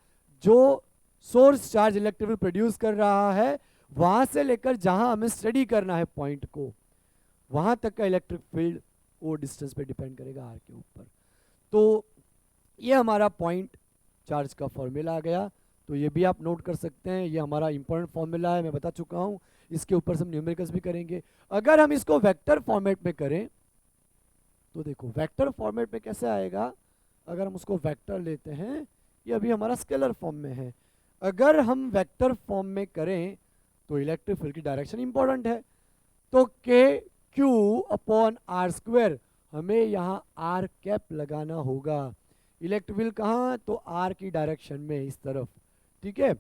जो सोर्स चार्ज इलेक्ट्रिक प्रोड्यूस कर रहा है वहां से लेकर जहां हमें स्टडी करना है पॉइंट को, वहां तक का इलेक्ट्रिक फील्ड वो डिस्टेंस पे डिपेंड करेगा आर के ऊपर। तो ये हमारा पॉइंट चार्ज का फॉर्मूला आ गया, तो ये भी आप नोट कर सकते हैं, ये हमारा इंपॉर्टेंट फॉर्मूला है, मैं बता चुका हूँ। इसके ऊपर से हम न्यूमेरिकल्स भी करेंगे। अगर हम इसको वेक्टर फॉर्मेट में करें तो देखो वेक्टर फॉर्मेट में कैसे आएगा, अगर हम उसको वेक्टर लेते हैं, ये अभी हमारा स्केलर फॉर्म में है। अगर हम वेक्टर फॉर्म में करें तो इलेक्ट्रिक फील्ड की डायरेक्शन इंपॉर्टेंट है, तो K Q upon R square, हमें यहाँ आर कैप लगाना होगा। इलेक्ट्रिक फील्ड कहाँ, तो आर की डायरेक्शन में, इस तरफ। ठीक है,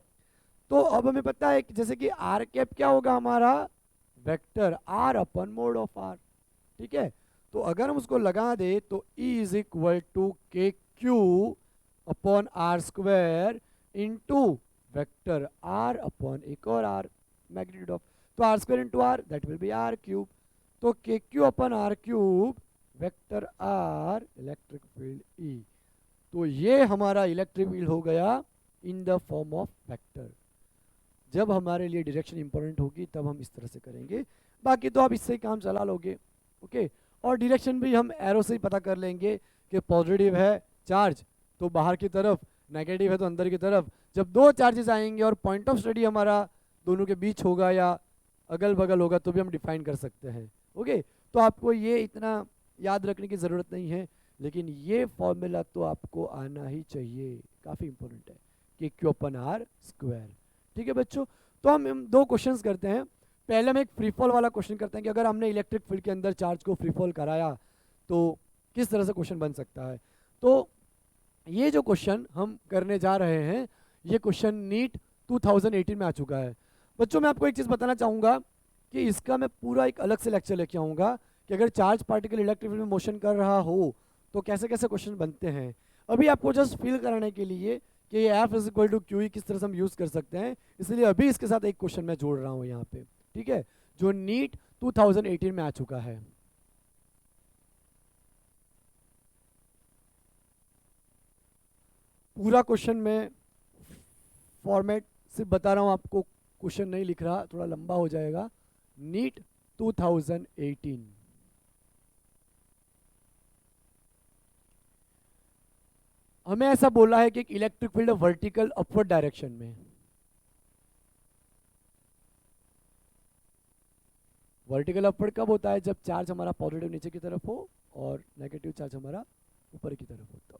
तो अब हमें पता है कि जैसे कि आर कैप क्या होगा हमारा, vector R upon mod of R. ठीक है, तो अगर हम उसको लगा दे तो E is equal to K Q upon R square into vector R upon एक और आर मैग्नीट्यूड ऑफ, तो R square into R that will be R cube, तो K Q upon R cube vector R electric field E. तो ये हमारा electric field हो गया in the form of vector. जब हमारे लिए डायरेक्शन इंपॉर्टेंट होगी तब हम इस तरह से करेंगे, बाकी तो आप इससे ही काम चला लोगे। ओके, और डायरेक्शन भी हम एरो से ही पता कर लेंगे कि पॉजिटिव है चार्ज तो बाहर की तरफ, नेगेटिव है तो अंदर की तरफ। जब दो चार्जेस आएंगे और पॉइंट ऑफ स्टडी हमारा दोनों के बीच होगा या अगल बगल होगा तो भी हम डिफाइन कर सकते हैं। ओके, तो आपको ये इतना याद रखने की ज़रूरत नहीं है, लेकिन ये फॉर्मूला तो आपको आना ही चाहिए, काफ़ी इंपॉर्टेंट है कि क्यू अपन आर स्क्वायर। ठीक है बच्चों, तो हम दो क्वेश्चंस करते हैं। पहले हम एक फ्री फॉल वाला क्वेश्चन करते हैं कि अगर हमने इलेक्ट्रिक फील्ड के अंदर चार्ज को फ्री फॉल कराया तो किस तरह से क्वेश्चन बन सकता है। तो ये जो क्वेश्चन हम करने जा रहे हैं ये क्वेश्चन नीट 2018 में आ चुका है। बच्चों मैं आपको एक चीज़ बताना चाहूँगा कि इसका मैं पूरा एक अलग से लेक्चर लेके आऊँगा कि अगर चार्ज पार्टिकल इलेक्ट्रिक फील्ड में मोशन कर रहा हो तो कैसे कैसे क्वेश्चन बनते हैं। अभी आपको जस्ट फील कराने के लिए कि ये F is equal to Q किस तरह से हम यूज़ कर सकते हैं, इसलिए अभी इसके साथ एक क्वेश्चन मैं जोड़ रहा हूँ यहाँ पे, ठीक है, जो नीट 2018 में आ चुका है। पूरा क्वेश्चन में फॉर्मेट सिर्फ बता रहा हूँ आपको, क्वेश्चन नहीं लिख रहा, थोड़ा लंबा हो जाएगा। नीट 2018 हमें ऐसा बोला है कि एक electric field vertical upward direction में, वर्टिकल अपवर्ड कब होता है, जब चार्ज हमारा पॉजिटिव नीचे की तरफ हो और नेगेटिव चार्ज हमारा ऊपर की तरफ हो,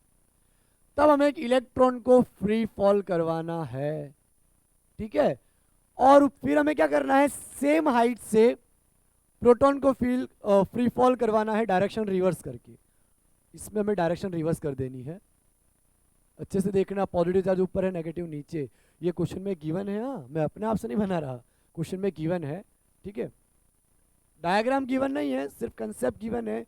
तब हमें एक इलेक्ट्रॉन को फ्री फॉल करवाना है। ठीक है, और फिर हमें क्या करना है, सेम हाइट से प्रोटॉन को फ्री फॉल करवाना है डायरेक्शन रिवर्स करके। इसमें हमें डायरेक्शन रिवर्स कर देनी है। अच्छे से देखना, पॉजिटिव चार्ज ऊपर है नेगेटिव नीचे, ये क्वेश्चन में गिवन है। हाँ, मैं अपने आप से नहीं बना रहा, क्वेश्चन में गिवन है। ठीक है, डायग्राम गिवन नहीं है, सिर्फ कंसेप्ट गिवन है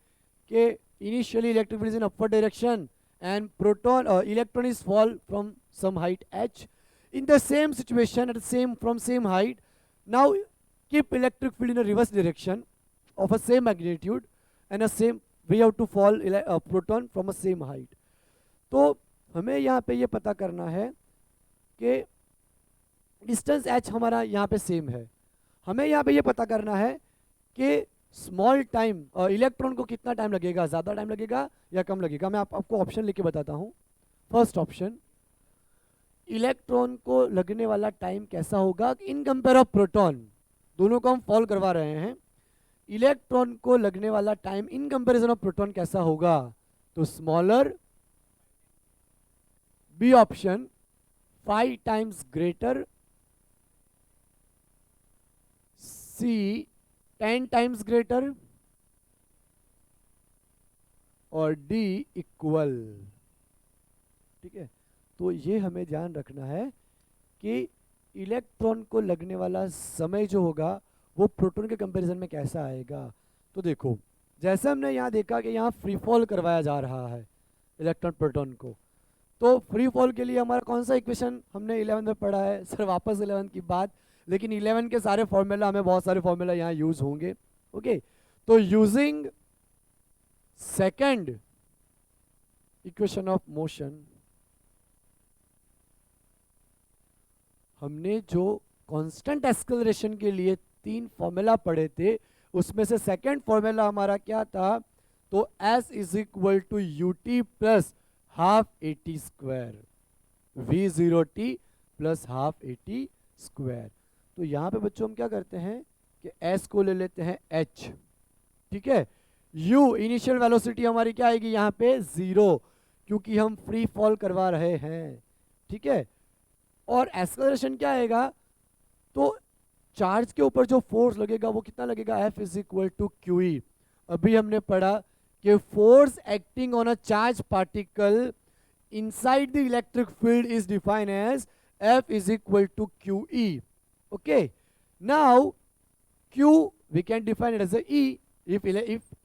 कि initially electric field is in upward direction and proton electron is fall from some height h in the same situation at the same height. Now keep electric field in a reverse direction of a same magnitude and a same we have to fall proton from a same height. तो हमें यहाँ पे ये पता करना है कि distance h हमारा यहाँ पे सेम है। हमें यहाँ पे ये पता करना है कि स्मॉल टाइम इलेक्ट्रॉन को कितना टाइम लगेगा, ज़्यादा टाइम लगेगा या कम लगेगा। मैं आपको ऑप्शन लिख के बताता हूँ। फर्स्ट ऑप्शन, इलेक्ट्रॉन को लगने वाला टाइम कैसा होगा इन कंपेयर ऑफ प्रोटॉन, दोनों को हम फॉल करवा रहे हैं, इलेक्ट्रॉन को लगने वाला time in comparison of proton कैसा होगा, तो smaller. B option 5 times greater, C 10 times greater, और डी इक्वल। ठीक है, तो ये हमें ध्यान रखना है कि इलेक्ट्रॉन को लगने वाला समय जो होगा वो प्रोटॉन के कंपैरिजन में कैसा आएगा। तो देखो, जैसे हमने यहाँ देखा कि यहाँ फ्री फॉल करवाया जा रहा है इलेक्ट्रॉन प्रोटॉन को, तो फ्री फॉल के लिए हमारा कौन सा इक्वेशन हमने 11 में पढ़ा है, सर वापस 11 की बात, लेकिन 11 के सारे फॉर्मूला, हमें बहुत सारे फॉर्मूला यहाँ यूज होंगे। ओके, तो using second equation of motion, हमने जो कांस्टेंट एक्सेलरेशन के लिए 3 फॉर्मूला पढ़े थे उसमें से सेकंड फॉर्मूला हमारा क्या था, तो S is equal to U T plus half A T square, V0t plus half A T square. तो यहाँ पे बच्चों हम क्या करते हैं कि S को ले लेते हैं H। ठीक है, U इनिशियल वेलोसिटी हमारी क्या आएगी यहाँ पे 0, क्योंकि हम फ्री फॉल करवा रहे हैं। ठीक है, और एक्सेलरेशन क्या आएगा, तो चार्ज के ऊपर जो फोर्स लगेगा वो कितना लगेगा, F is equal to Q E. अभी हमने पढ़ा कि force acting on a charge particle inside the electric field is defined as F is equal to QE. Okay, now Q we can define it as a E if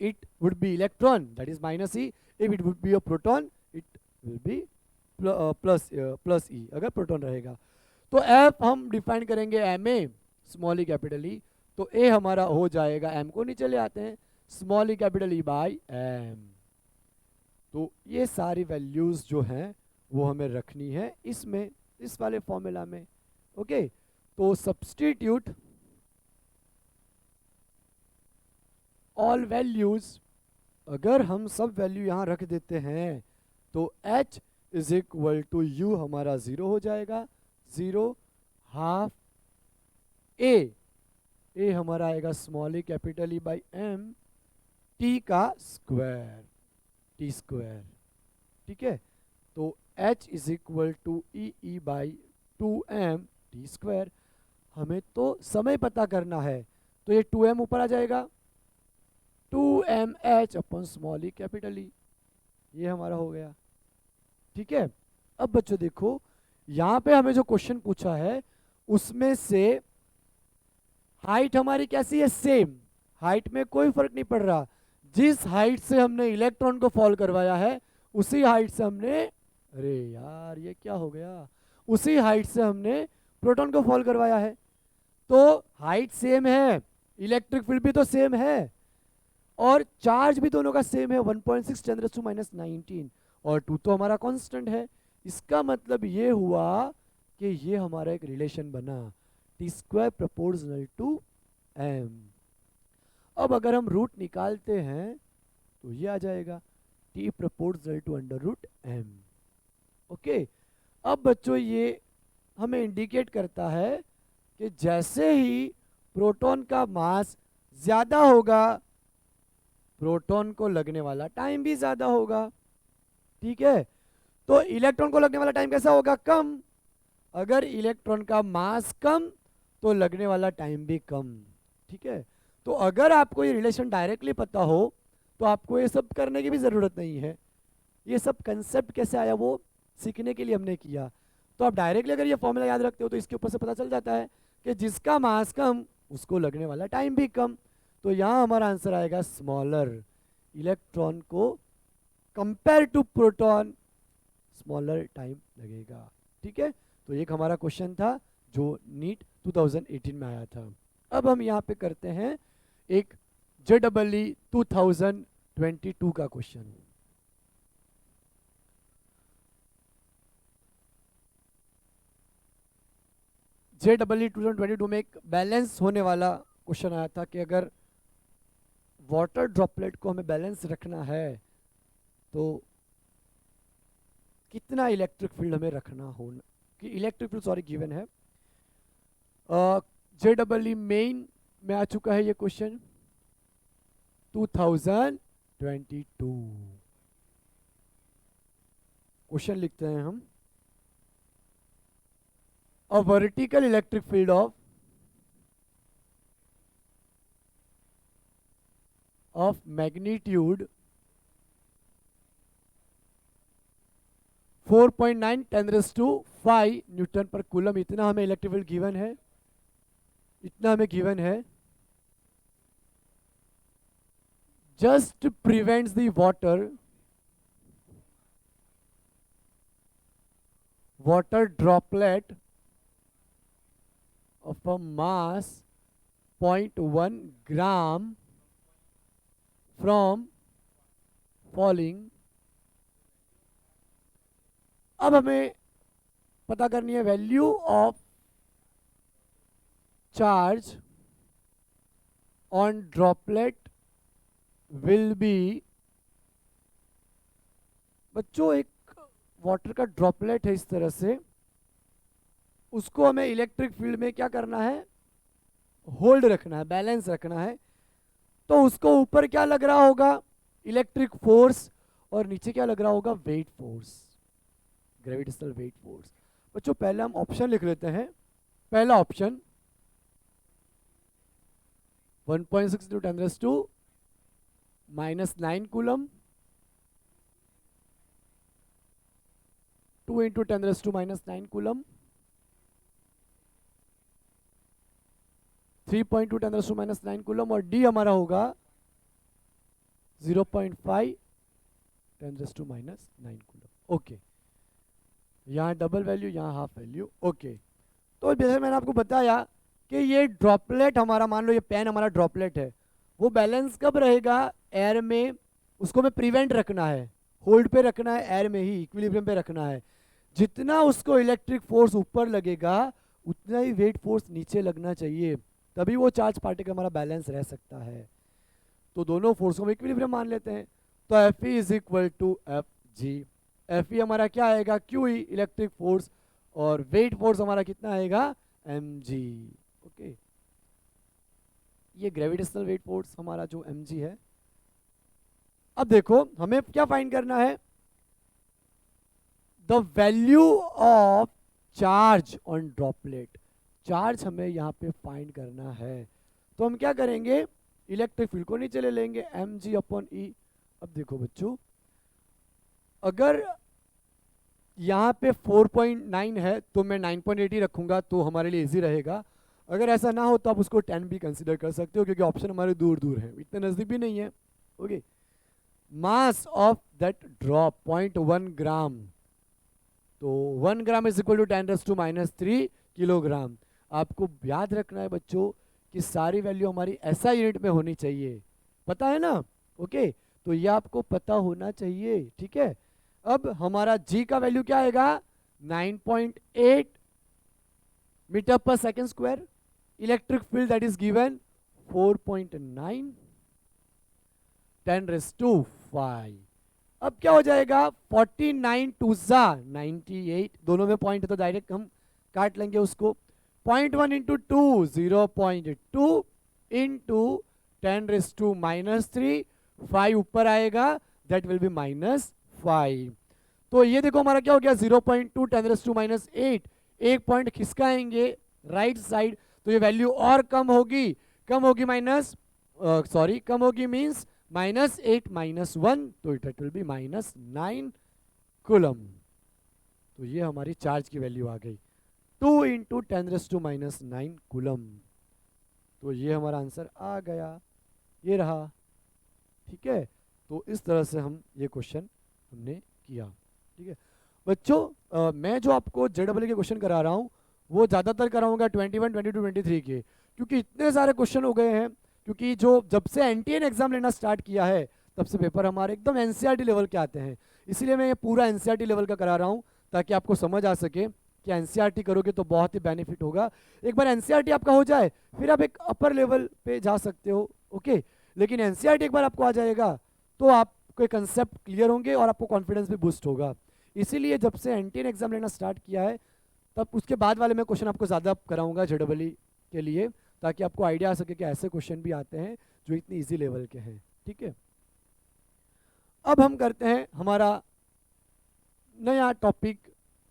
it would be electron, that is minus E. If it would be a proton, it will be plus plus E अगर proton रहेगा। तो F हम define करेंगे M a small E capital E, तो A हमारा हो जाएगा, M को नीचे ले आते हैं, small E capital E by M. तो ये सारी वैल्यूज जो हैं वो हमें रखनी है इसमें, इस वाले फॉर्मूला में। ओके, तो सब्स्टिट्यूट ऑल वैल्यूज, अगर हम सब वैल्यू यहां रख देते हैं तो h is equal to U हमारा 0 हो जाएगा, 0 हाफ ए हमारा आएगा small A capital E by M T का स्क्वायर, टी स्क्वायर। ठीक है, तो h is equal to E by 2m T square. हमें तो समय पता करना है, तो ये 2m ऊपर आ जाएगा, 2mh अपॉन स्मॉल ई कैपिटल ई, ये हमारा हो गया। ठीक है, अब बच्चों देखो यहां पे हमें जो क्वेश्चन पूछा है उसमें से हाइट हमारी कैसी है, सेम, हाइट में कोई फर्क नहीं पड़ रहा। जिस हाइट से हमने इलेक्ट्रॉन को फॉल करवाया है उसी हाइट से हमने, अरे यार ये क्या हो गया, उसी हाइट से हमने प्रोटॉन को फॉल करवाया है। तो हाइट सेम है, इलेक्ट्रिक फील्ड भी तो सेम है, और चार्ज भी दोनों का सेम है, 1.6 × 10⁻⁹ और 2 तो हमारा कांस्टेंट है। इसका मतलब ये हुआ कि ये हमारा एक रिलेशन बना, T square proportional to M. अब अगर हम रूट निकालते हैं तो ये आ जाएगा T proportional to √m। Okay, अब बच्चों ये हमें इंडिकेट करता है कि जैसे ही प्रोटॉन का मास ज्यादा होगा प्रोटॉन को लगने वाला टाइम भी ज्यादा होगा। ठीक है, तो इलेक्ट्रॉन को लगने वाला टाइम कैसा होगा, कम। अगर इलेक्ट्रॉन का मास कम तो लगने वाला टाइम भी कम। ठीक है, तो अगर आपको ये रिलेशन डायरेक्टली पता हो तो आपको ये सब करने की भी जरूरत नहीं है। ये सब कंसेप्ट कैसे आया वो सीखने के लिए हमने किया। तो आप डायरेक्टली अगर ये फॉर्मूला याद रखते हो तो इसके ऊपर से पता चल जाता है कि जिसका मास कम उसको लगने वाला टाइम भी कम। तो यहाँ हमारा आंसर आएगा स्मॉलर, इलेक्ट्रॉन को compare to proton smaller time लगेगा। ठीक है, तो एक हमारा क्वेश्चन था जो नीट 2018 में आया था। अब हम यहाँ पे करते हैं एक JEE 2022 का क्वेश्चन। JEE 2022 में एक बैलेंस होने वाला क्वेश्चन आया था कि अगर वाटर ड्रॉपलेट को हमें बैलेंस रखना है तो कितना इलेक्ट्रिक फील्ड हमें रखना होना, कि इलेक्ट्रिक फील्ड सॉरी गिवन है। JEE मेन में आ चुका है ये क्वेश्चन 2022। क्वेश्चन लिखते हैं हम, a vertical electric field of magnitude 4.9 × 10⁵ Newton पर कूलम, इतना हमें इलेक्ट्रिक फील्ड गिवन है, इतना हमें गिवन है। Just prevents the water droplet of a mass 0.1 gram from falling। अब हमें पता करनी है value of charge on droplet will be. बच्चों एक वाटर का ड्रॉपलेट है इस तरह से, उसको हमें इलेक्ट्रिक फील्ड में क्या करना है, होल्ड रखना है, बैलेंस रखना है। तो उसको ऊपर क्या लग रहा होगा, इलेक्ट्रिक फोर्स, और नीचे क्या लग रहा होगा, weight force, gravitational weight force. बच्चों पहले हम ऑप्शन लिख लेते हैं। पहला ऑप्शन 1.6 × 10⁻⁹ कूलम, 2 × 10⁻⁹ कूलम, 3.2 × 10⁻⁹ कूलम, और डी हमारा होगा 0.5 × 10⁻⁹ कूलम। ओके, यहाँ डबल वैल्यू, यहाँ हाफ वैल्यू। ओके, तो जैसे मैंने आपको बताया कि ये ड्रॉपलेट हमारा, मान लो ये पेन हमारा ड्रॉपलेट है, वो बैलेंस कब रहेगा? एयर में। उसको हमें प्रिवेंट रखना है, होल्ड पे रखना है, एयर में ही इक्विलिब्रियम पे रखना है। जितना उसको इलेक्ट्रिक फोर्स ऊपर लगेगा उतना ही वेट फोर्स नीचे लगना चाहिए, तभी वो चार्ज पार्टिकल हमारा बैलेंस रह सकता है। तो दोनों फोर्स को हम इक्विलिब्रियम मान लेते हैं। तो F E is equal to F G. F E हमारा क्या आएगा? क्यू ई इलेक्ट्रिक फोर्स, और वेट फोर्स हमारा कितना आएगा? M G. ओके, ये ग्रेविटेशनल वेट फोर्स हमारा जो एम जी है। अब देखो हमें क्या फाइंड करना है? The value of charge on droplet. Charge हमें यहाँ पे फाइंड करना है। तो हम क्या करेंगे? इलेक्ट्रिक फील्ड को नीचे ले लेंगे, एम जी अपॉन ई। अब देखो बच्चों, अगर यहाँ पे 4.9 है तो मैं 9.8 ही रखूंगा, तो हमारे लिए इजी रहेगा। अगर ऐसा ना हो तो आप उसको 10 भी कंसिडर कर सकते हो, क्योंकि ऑप्शन हमारे दूर दूर है, इतने नजदीक भी नहीं है। Okay, mass of that drop 0.1 gram, तो 1 gram is equal to 10⁻³ kilogram. आपको याद रखना है बच्चों कि सारी वैल्यू हमारी एसआई यूनिट में होनी चाहिए, पता है ना? ओके, तो ये आपको पता होना चाहिए, ठीक है। अब हमारा जी का वैल्यू क्या आएगा? 9.8 मीटर पर second square. Electric field that is given 4.9 10⁵. अब क्या हो जाएगा? 49 टू ज़ा 98, दोनों में पॉइंट है तो डायरेक्ट हम काट लेंगे उसको। 0.1 इंटू 2 0.2 इंटू 10⁻³ 5 ऊपर आएगा, दैट विल बी -5। तो ये देखो हमारा क्या हो गया? 0.2 10⁻⁸ एक पॉइंट खिसकाएंगे राइट साइड, तो ये वैल्यू और कम होगी। कम होगी कम होगी मीन्स -8 -1, तो इट विल बी -9 कूलम। तो ये हमारी चार्ज की वैल्यू आ गई, 2 इंटू 10⁻⁹ कूलम। तो ये हमारा आंसर आ गया, ये रहा, ठीक है। तो इस तरह से हम ये क्वेश्चन हमने किया, ठीक है बच्चों। मैं जो आपको जेडब्ल्यू के क्वेश्चन करा रहा हूँ वो ज़्यादातर कराऊंगा 21, 22, 23 के, क्योंकि इतने सारे क्वेश्चन हो गए हैं। क्योंकि जो जब से एनटीएन एग्जाम लेना स्टार्ट किया है तब से पेपर हमारे एकदम एनसीईआरटी लेवल के आते हैं, इसलिए मैं ये पूरा एनसीईआरटी लेवल का करा रहा हूँ, ताकि आपको समझ आ सके कि एनसीईआरटी करोगे तो बहुत ही बेनिफिट होगा। एक बार एनसीईआरटी आपका हो जाए फिर आप एक अपर लेवल पे जा सकते हो, ओके। लेकिन एनसीईआरटी एक बार आपको आ जाएगा तो आपके कंसेप्ट क्लियर होंगे और आपको कॉन्फिडेंस भी बूस्ट होगा। इसीलिए जब से एनटीएन एग्जाम लेना स्टार्ट किया है तब उसके बाद वाले मैं क्वेश्चन आपको ज़्यादा कराऊंगा जेडब्ल्यू के लिए, ताकि आपको आइडिया आ सके कि ऐसे क्वेश्चन भी आते हैं जो इतनी इजी लेवल के हैं, ठीक है। अब हम करते हैं हमारा नया टॉपिक,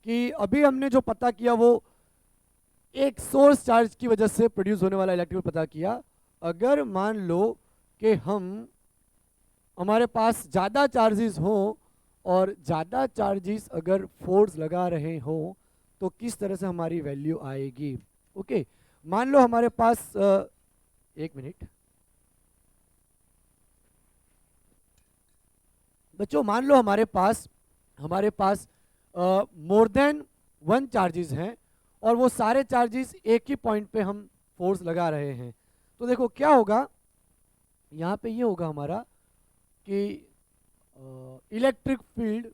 कि अभी हमने जो पता किया वो एक सोर्स चार्ज की वजह से प्रोड्यूस होने वाला इलेक्ट्रिक पता किया। अगर मान लो कि हमारे पास ज़्यादा चार्जेस हों और ज़्यादा चार्जेस अगर फोर्स लगा रहे हों तो किस तरह से हमारी वैल्यू आएगी? ओके, मान लो हमारे पास एक मिनट बच्चों, मान लो हमारे पास मोर देन 1 चार्जेस हैं और वो सारे चार्जेस एक ही पॉइंट पे हम फोर्स लगा रहे हैं। तो देखो क्या होगा, यहाँ पे ये होगा हमारा कि electric field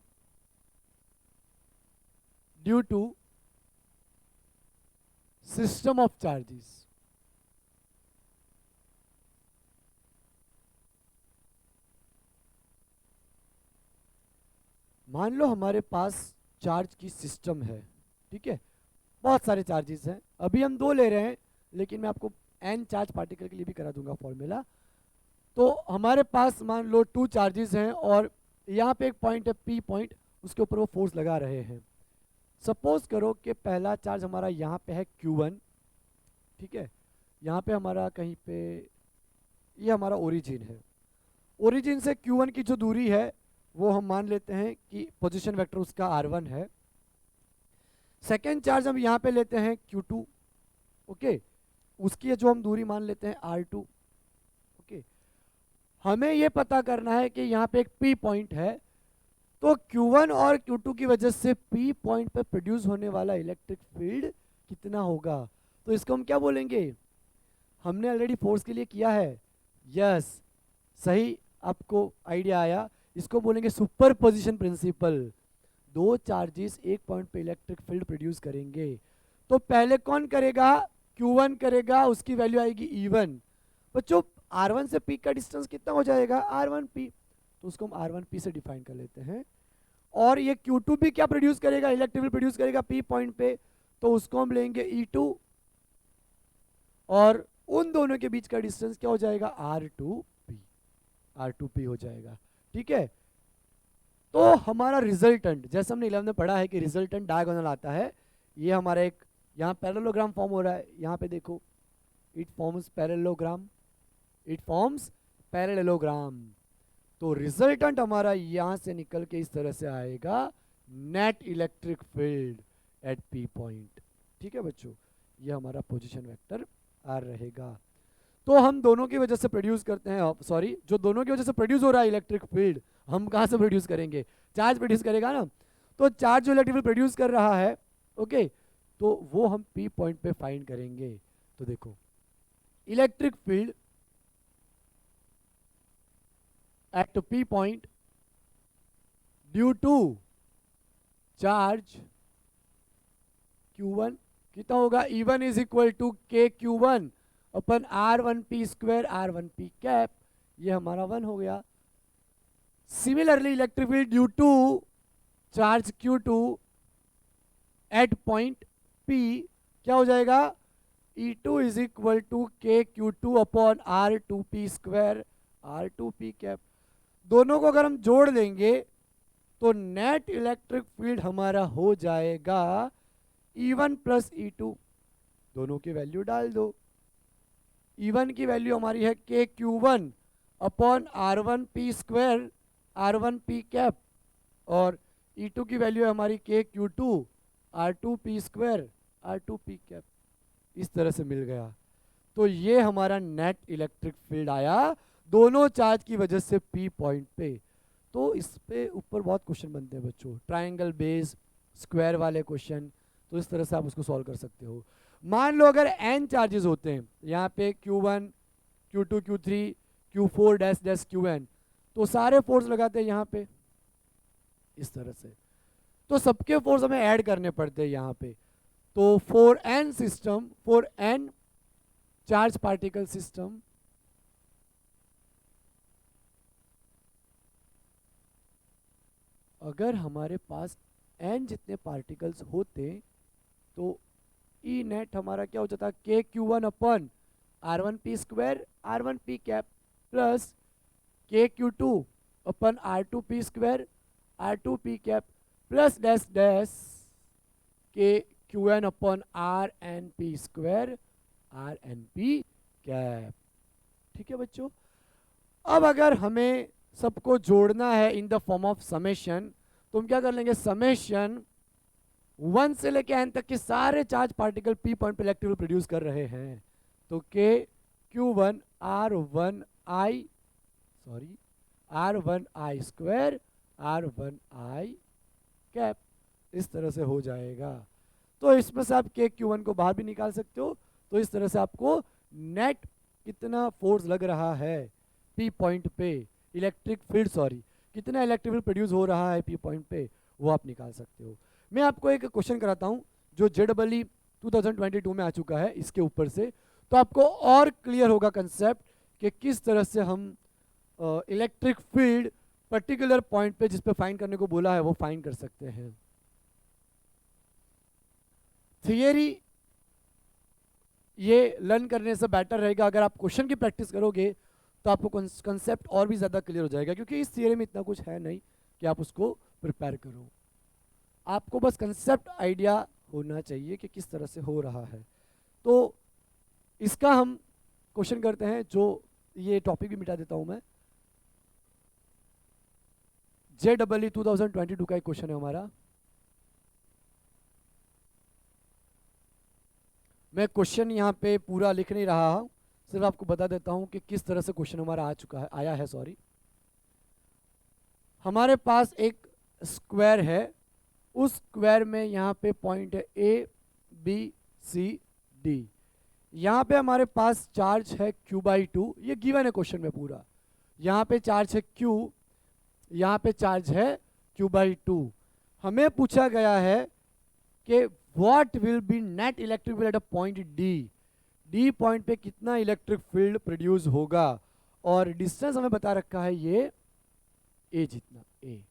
due to system of charges. मान लो हमारे पास चार्ज की सिस्टम है, ठीक है, बहुत सारे चार्जेस हैं। अभी हम 2 ले रहे हैं, लेकिन मैं आपको n चार्ज पार्टिकल के लिए भी करा दूंगा फॉर्मूला। तो हमारे पास मान लो 2 चार्जेस हैं और यहाँ पे एक पॉइंट है P पॉइंट, उसके ऊपर वो फोर्स लगा रहे हैं। सपोज करो कि पहला चार्ज हमारा यहाँ पे है Q1, ठीक है, यहाँ पे हमारा कहीं पे ये हमारा ओरिजिन है। ओरिजिन से Q1 की जो दूरी है वो हम मान लेते हैं कि पोजीशन वेक्टर उसका R1 है। सेकेंड चार्ज हम यहाँ पे लेते हैं Q2, ओके, उसकी जो हम दूरी मान लेते हैं R2, ओके। हमें ये पता करना है कि यहाँ पे एक P पॉइंट है, तो Q1 और Q2 की वजह से P पॉइंट पे प्रोड्यूस होने वाला इलेक्ट्रिक फील्ड कितना होगा? तो इसको हम क्या बोलेंगे? हमने ऑलरेडी फोर्स के लिए किया है, यस, सही, आपको आइडिया आया। इसको बोलेंगे सुपरपोजिशन प्रिंसिपल। दो चार्जेस एक पॉइंट पे इलेक्ट्रिक फील्ड प्रोड्यूस करेंगे, तो पहले कौन करेगा? Q1 करेगा, उसकी वैल्यू आएगी E1। बच्चों R1 से P का डिस्टेंस कितना हो जाएगा? R1P, तो उसको हम R1P से डिफाइन कर लेते हैं। और ये Q2 भी क्या प्रोड्यूस करेगा? इलेक्ट्रिक फील्ड प्रोड्यूस करेगा P पॉइंट पे, तो उसको हम लेंगे E2, और उन दोनों के बीच का डिस्टेंस क्या हो जाएगा? R2P, R2P हो जाएगा। ठीक है, तो हमारा रिजल्टेंट, जैसे हमने 11 में पढ़ा है कि रिजल्टेंट डायगोनल आता है, ये हमारा एक यहाँ पैरेललोग्राम फॉर्म हो रहा है, यहाँ पे देखो, it forms parallelogram, it forms parallelogram. तो रिजल्टेंट हमारा यहाँ से निकल के इस तरह से आएगा, net electric field at P point. ठीक है बच्चों, ये हमारा पोजीशन वेक्टर R रहेगा। तो हम दोनों की वजह से प्रोड्यूस करते हैं, सॉरी, जो दोनों की वजह से प्रोड्यूस हो रहा है इलेक्ट्रिक फील्ड, हम कहाँ से प्रोड्यूस करेंगे? चार्ज प्रोड्यूस करेगा ना। तो चार्ज जो इलेक्ट्रिक फील्ड प्रोड्यूस कर रहा है, ओके, तो वो हम P पॉइंट पे फाइंड करेंगे। तो देखो, electric field at P point due to charge Q1 कितना होगा? E1 is equal to KQ1 upon R1P square R1P cap, ये हमारा 1 हो गया। Similarly electric field due to charge Q2 at point P क्या हो जाएगा? E2 is equal to KQ2 upon R2P square R2P cap. दोनों को अगर हम जोड़ देंगे तो नेट इलेक्ट्रिक फील्ड हमारा हो जाएगा E1 प्लस E2, दोनों की वैल्यू डाल दो। E1 की वैल्यू हमारी है KQ1 upon R1P square R1P cap, और E2 की वैल्यू है हमारी KQ2 R2P square R2P cap. इस तरह से मिल गया। तो ये हमारा नेट इलेक्ट्रिक फील्ड आया दोनों चार्ज की वजह से P पॉइंट पे। तो इस पे ऊपर बहुत क्वेश्चन बनते हैं बच्चों, ट्रायंगल बेस, स्क्वायर वाले क्वेश्चन, तो इस तरह से आप उसको सॉल्व कर सकते हो। मान लो अगर n चार्जेस होते हैं, यहाँ पे Q1 Q2 Q3 Q4 dash dash Qn, तो सारे फोर्स लगाते हैं यहाँ पे इस तरह से, तो सबके फोर्स हमें ऐड करने पड़ते हैं यहाँ पे। तो for n system, for n charge particle system, अगर हमारे पास n जितने पार्टिकल्स होते तो ई नेट हमारा क्या हो जाता? KQ1 upon R1P square R1P cap plus KQ2 अपन R2P square R2P cap plus dash dash KQN अपन RNP स्क्वायर RNP कैप। ठीक है बच्चों, अब अगर हमें सबको जोड़ना है इन द फॉर्म ऑफ समेशन, तो हम क्या कर लेंगे? समेशन 1 से लेके n तक के सारे चार्ज पार्टिकल P पॉइंट पे इलेक्ट्रिक फील्ड प्रोड्यूस कर रहे हैं, तो KQ1 R1I square R1I cap, इस तरह से हो जाएगा। तो इसमें से आप KQ1 को बाहर भी निकाल सकते हो। तो इस तरह से आपको नेट कितना फोर्स लग रहा है P पॉइंट पे, इलेक्ट्रिक फील्ड, सॉरी, कितना इलेक्ट्रिक फील्ड प्रोड्यूस हो रहा है P पॉइंट पे, वो आप निकाल सकते हो। मैं आपको एक क्वेश्चन कराता हूं जो JEE 2022 में आ चुका है, इसके ऊपर से, तो आपको और क्लियर होगा कंसेप्ट कि किस तरह से हम इलेक्ट्रिक फील्ड पर्टिकुलर पॉइंट पे जिस पे फाइंड करने को बोला है वो फाइंड कर सकते हैं। थियरी ये लर्न करने से बेटर रहेगा, अगर आप क्वेश्चन की प्रैक्टिस करोगे तो आपको कंसेप्ट और भी ज़्यादा क्लियर हो जाएगा, क्योंकि इस थियरी में इतना कुछ है नहीं कि आप उसको प्रिपेयर करो। आपको बस कंसेप्ट आइडिया होना चाहिए कि किस तरह से हो रहा है। तो इसका हम क्वेश्चन करते हैं, जो ये टॉपिक भी मिटा देता हूं मैं। JEE 2022 का एक क्वेश्चन है हमारा। मैं क्वेश्चन यहाँ पे पूरा लिख नहीं रहा हूँ, सिर्फ आपको बता देता हूँ कि किस तरह से क्वेश्चन हमारा आया है। सॉरी, हमारे पास एक स्क्वायर है, उस स्क्वायर में यहाँ पे पॉइंट है ए बी सी डी। यहाँ पे हमारे पास चार्ज है q/2, ये गिवन है क्वेश्चन में पूरा। यहाँ पे चार्ज है q, यहाँ पे चार्ज है q/2। हमें पूछा गया है कि what will be net electric field eight a point D, D point पे कितना इलेक्ट्रिक फील्ड प्रोड्यूस होगा, और डिस्टेंस हमें बता रखा है ये ए जितना, ए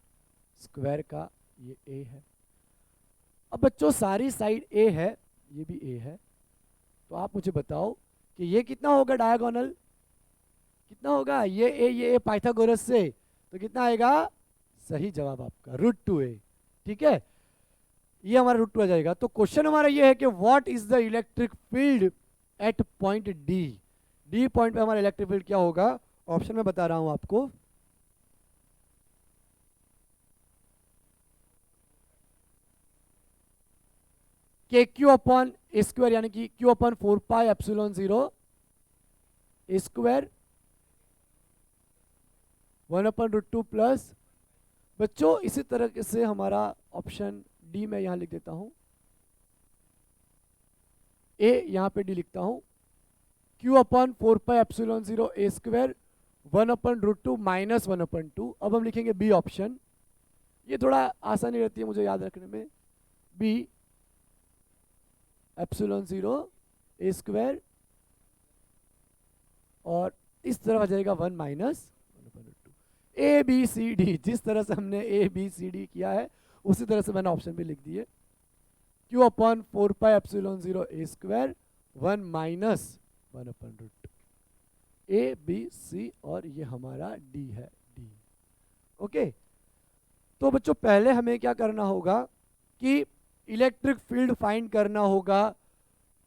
स्क्वायर का ये ए है। अब बच्चों सारी साइड ए है, ये भी ए है, तो आप मुझे बताओ कि ये कितना होगा डायगोनल, कितना होगा, ये पाइथागोरस से, तो कितना आएगा, सही जवाब आपका √2a। ठीक है, ये हमारा √2 आ जाएगा। तो क्वेश्चन हमारा ये है कि what is the electric field at point D, D point पे हमारा इलेक्ट्रिक फील्ड क्या होगा, ऑप्शन में बता रहा हूं आपको। के क्यू अपॉन ए स्क्वायर, यानी कि Q upon 4πε0 A square 1/√2 plus, बच्चों इसी तरह से हमारा ऑप्शन डी में यहां लिख देता हूं, ए यहां पे डी लिखता हूं, Q upon 4πε0 A square 1/√2 minus 1/2। अब हम लिखेंगे बी ऑप्शन, ये थोड़ा आसानी रहती है मुझे याद रखने में, बी ε0 ए स्क्वायर, और इस तरफ आ जाएगा 1 minus 1/2। A B C D, जिस तरह से हमने ए बी सी डी किया है उसी तरह से मैंने ऑप्शन भी लिख दिए, Q upon 4πε0 A square 1 minus 1/2, A B C, और ये हमारा डी है, डी। ओके, तो बच्चों पहले हमें क्या करना होगा कि इलेक्ट्रिक फील्ड फाइंड करना होगा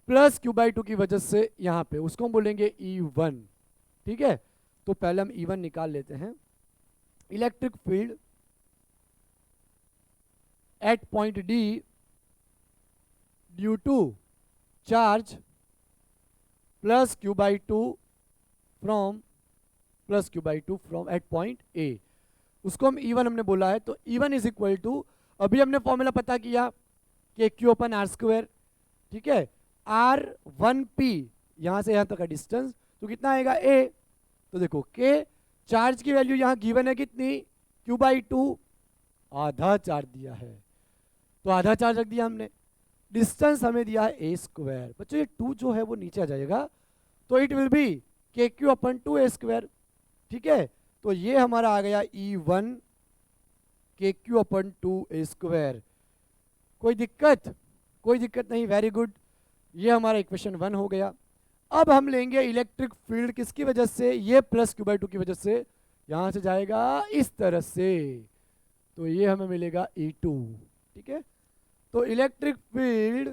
प्लस q/2 की वजह से यहाँ पे, उसको हम बोलेंगे E1। ठीक है, तो पहले हम E1 निकाल लेते हैं। Electric field at point D due to charge plus q/2 from at point A, उसको हम E1 हमने बोला है। तो E1 इज इक्वल टू, अभी हमने फॉर्मूला पता किया कि q/r², ठीक है, r1p यहां से यहां तक का डिस्टेंस, तो कितना आएगा a, तो देखो के चार्ज की वैल्यू यहां गिवन है कितनी, q/2, आधा चार्ज दिया है, तो आधा चार्ज रख दिया हमने, डिस्टेंस हमें दिया है a²। बच्चों ये 2 जो है वो नीचे आ जाएगा, तो इट विल बी kq/2a²। ठीक है, तो ये हमारा आ गया E1 kq/2a²। कोई दिक्कत, कोई दिक्कत नहीं, वेरी गुड, ये हमारा इक्वेशन 1 हो गया। अब हम लेंगे इलेक्ट्रिक फील्ड किसकी वजह से, ये प्लस q/2 की वजह से, यहां से जाएगा इस तरह से, तो ये हमें मिलेगा E2। ठीक है, तो electric field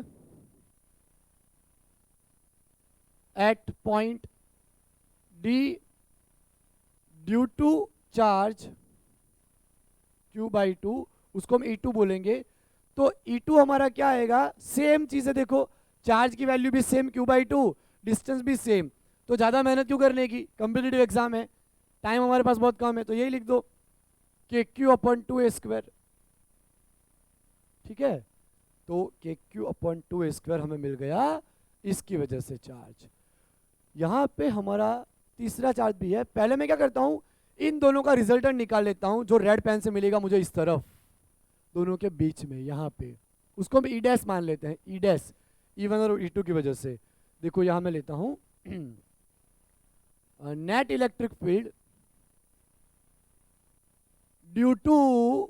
at point D due to charge q/2, उसको हम E2 बोलेंगे। तो E2 हमारा क्या आएगा, सेम चीज है, देखो चार्ज की वैल्यू भी सेम q/2, डिस्टेंस भी सेम, तो ज्यादा मेहनत क्यों करने की, कॉम्पिटिटिव एग्जाम है, टाइम हमारे पास बहुत कम है, तो यही लिख दो कि kq/2a²। ठीक है, तो kq/2a² हमें मिल गया, इसकी वजह से चार्ज। यहां पे हमारा तीसरा चार्ज भी है। पहले मैं क्या करता हूं, इन दोनों का रिजल्टेंट निकाल लेता हूं, जो रेड पेन से मिलेगा मुझे इस तरफ, दोनों के बीच में यहाँ पे, उसको हम E' मान लेते हैं, E', E1 और E2 की वजह से। देखो यहां मैं लेता हूं net electric field due to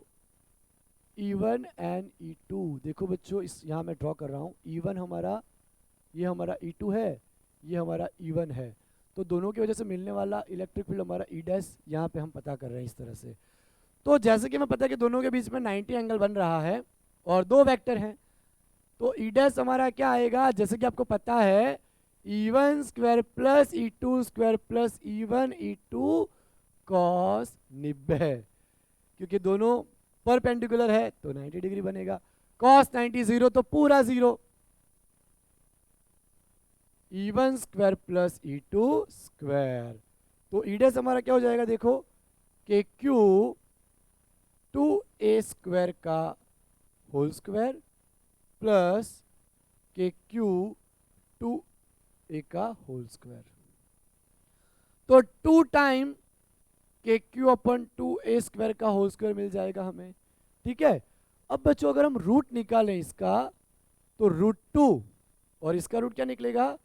E1 and E2। देखो बच्चों इस यहां मैं ड्रॉ कर रहा हूं, E1 हमारा, ये हमारा E2 है, ये हमारा E1 है, तो दोनों की वजह से मिलने वाला इलेक्ट्रिक फील्ड हमारा E' यहाँ पे हम पता कर रहे हैं इस तरह से। तो जैसे कि हमें पता है कि दोनों के बीच में 90 एंगल बन रहा है और 2 वेक्टर हैं, तो E' हमारा क्या आएगा, जैसे कि आपको पता है E1² plus E2² plus E1 E2 cos 90, क्योंकि दोनों परपेंडिकुलर है तो 90 डिग्री बनेगा, cos 90 0 तो पूरा 0, E1² प्लस E2², तो E' हमारा क्या हो जाएगा, देखो कि Q 2a² का whole square plus KQ 2a का होल स्क्वायर। तो 2 टाइम KQ अपन 2a² का होल स्क्वायर मिल जाएगा हमें, ठीक है। अब बच्चों अगर हम रूट निकालें इसका, तो √2 और इसका रूट क्या निकलेगा,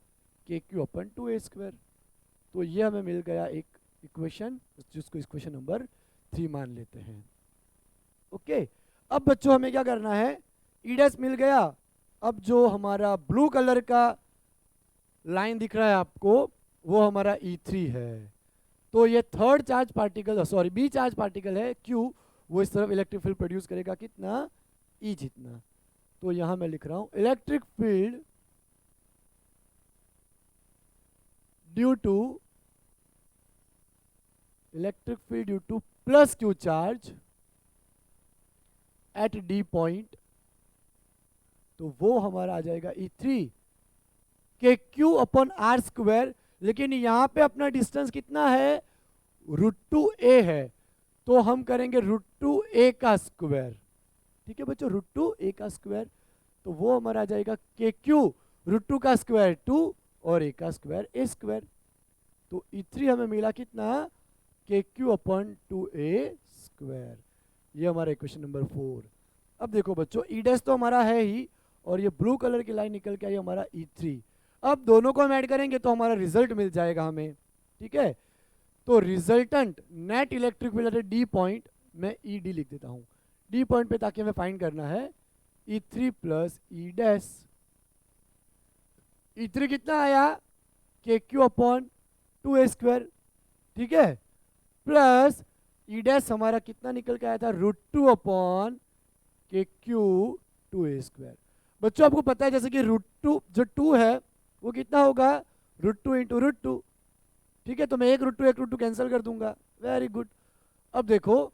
KQ अपन 2a²। तो ये हमें मिल गया एक इक्वेशन, जिसको इक्वेशन नंबर 3 मान लेते हैं। ओके, अब बच्चों हमें क्या करना है, ईडेस मिल गया। अब जो हमारा ब्लू कलर का लाइन दिख रहा है आपको, वो हमारा E3 है। तो ये third charge particle, sorry B charge particle है Q, वो इस तरफ इलेक्ट्रिक फील्ड प्रोड्यूस करेगा कितना, E जितना। तो यहां मैं लिख रहा हूं electric field due two plus Q charge at D point, तो वो हमारा आ जाएगा E3 के Q अपन R²। लेकिन यहां पे अपना डिस्टेंस कितना है, √2a है, तो हम करेंगे √2a का स्क्वायर, ठीक है बच्चों, √2a का स्क्वायर। तो वो हमारा आ जाएगा KQ √2 का स्क्वायर 2 और a का स्क्वायर a²। तो E3 हमें मिला कितना, KQ अपन 2a²। ये हमारा इक्वेशन नंबर 4। अब देखो बच्चों, ईडेस तो हमारा है ही, और ये ब्लू कलर की लाइन निकल के आई हमारा E3। अब दोनों को हम ऐड करेंगे तो हमारा रिजल्ट मिल जाएगा हमें, ठीक है। तो resultant net electric field eight D point, मैं ED लिख देता हूं D पॉइंट पे, ताकि हमें फाइंड करना है E3 plus E dash. E3 कितना आया, KQ अपॉन 2a², ठीक है, प्लस E डैश हमारा कितना निकल के आया था, √2 अपॉन KQ 2a²। बच्चों आपको पता है जैसे कि √2 जो 2 है वो कितना होगा, √2 इंटू √2, ठीक है। तो मैं एक √2 कैंसिल कर दूंगा, वेरी गुड। अब देखो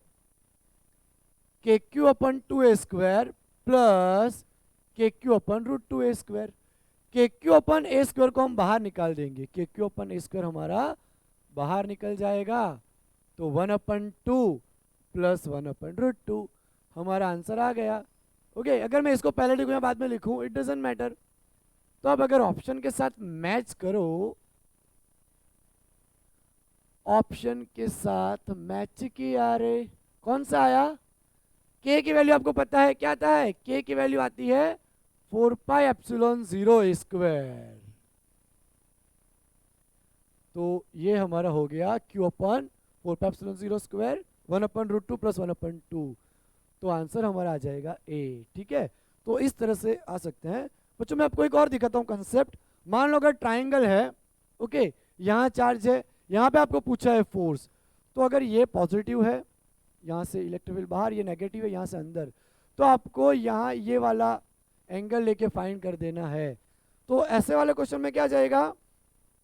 KQ अपन 2a² प्लस KQ अपन √2a²। KQ अपन a² को हम बाहर निकाल देंगे, KQ अपन a² हमारा बाहर निकल जाएगा। तो 1/2 प्लस 1/√2 हमारा आंसर आ गया। ओके, अगर मैं इसको पहले लिखूं या बाद में लिखूं, इट डजंट मैटर। तो अब अगर ऑप्शन के साथ मैच करो, ऑप्शन के साथ मैच किया रे, कौन सा आया, K की वैल्यू आपको पता है क्या आता है, K की वैल्यू आती है 4πε0a²। तो ये हमारा हो गया Q अपन 4πε0² 1/√2 प्लस 1/2। तो आंसर हमारा आ जाएगा A, ठीक है। तो इस तरह से आ सकते हैं बच्चों। मैं आपको एक और दिखाता हूँ कंसेप्ट। मान लो अगर ट्राइंगल है, ओके, यहाँ चार्ज है, यहाँ पे आपको पूछा है फोर्स। तो अगर ये पॉजिटिव है, यहाँ से इलेक्ट्रिक फील्ड बाहर, ये नेगेटिव है यहाँ से अंदर, तो आपको यहाँ ये वाला एंगल लेके फाइंड कर देना है। तो ऐसे वाले क्वेश्चन में क्या जाएगा,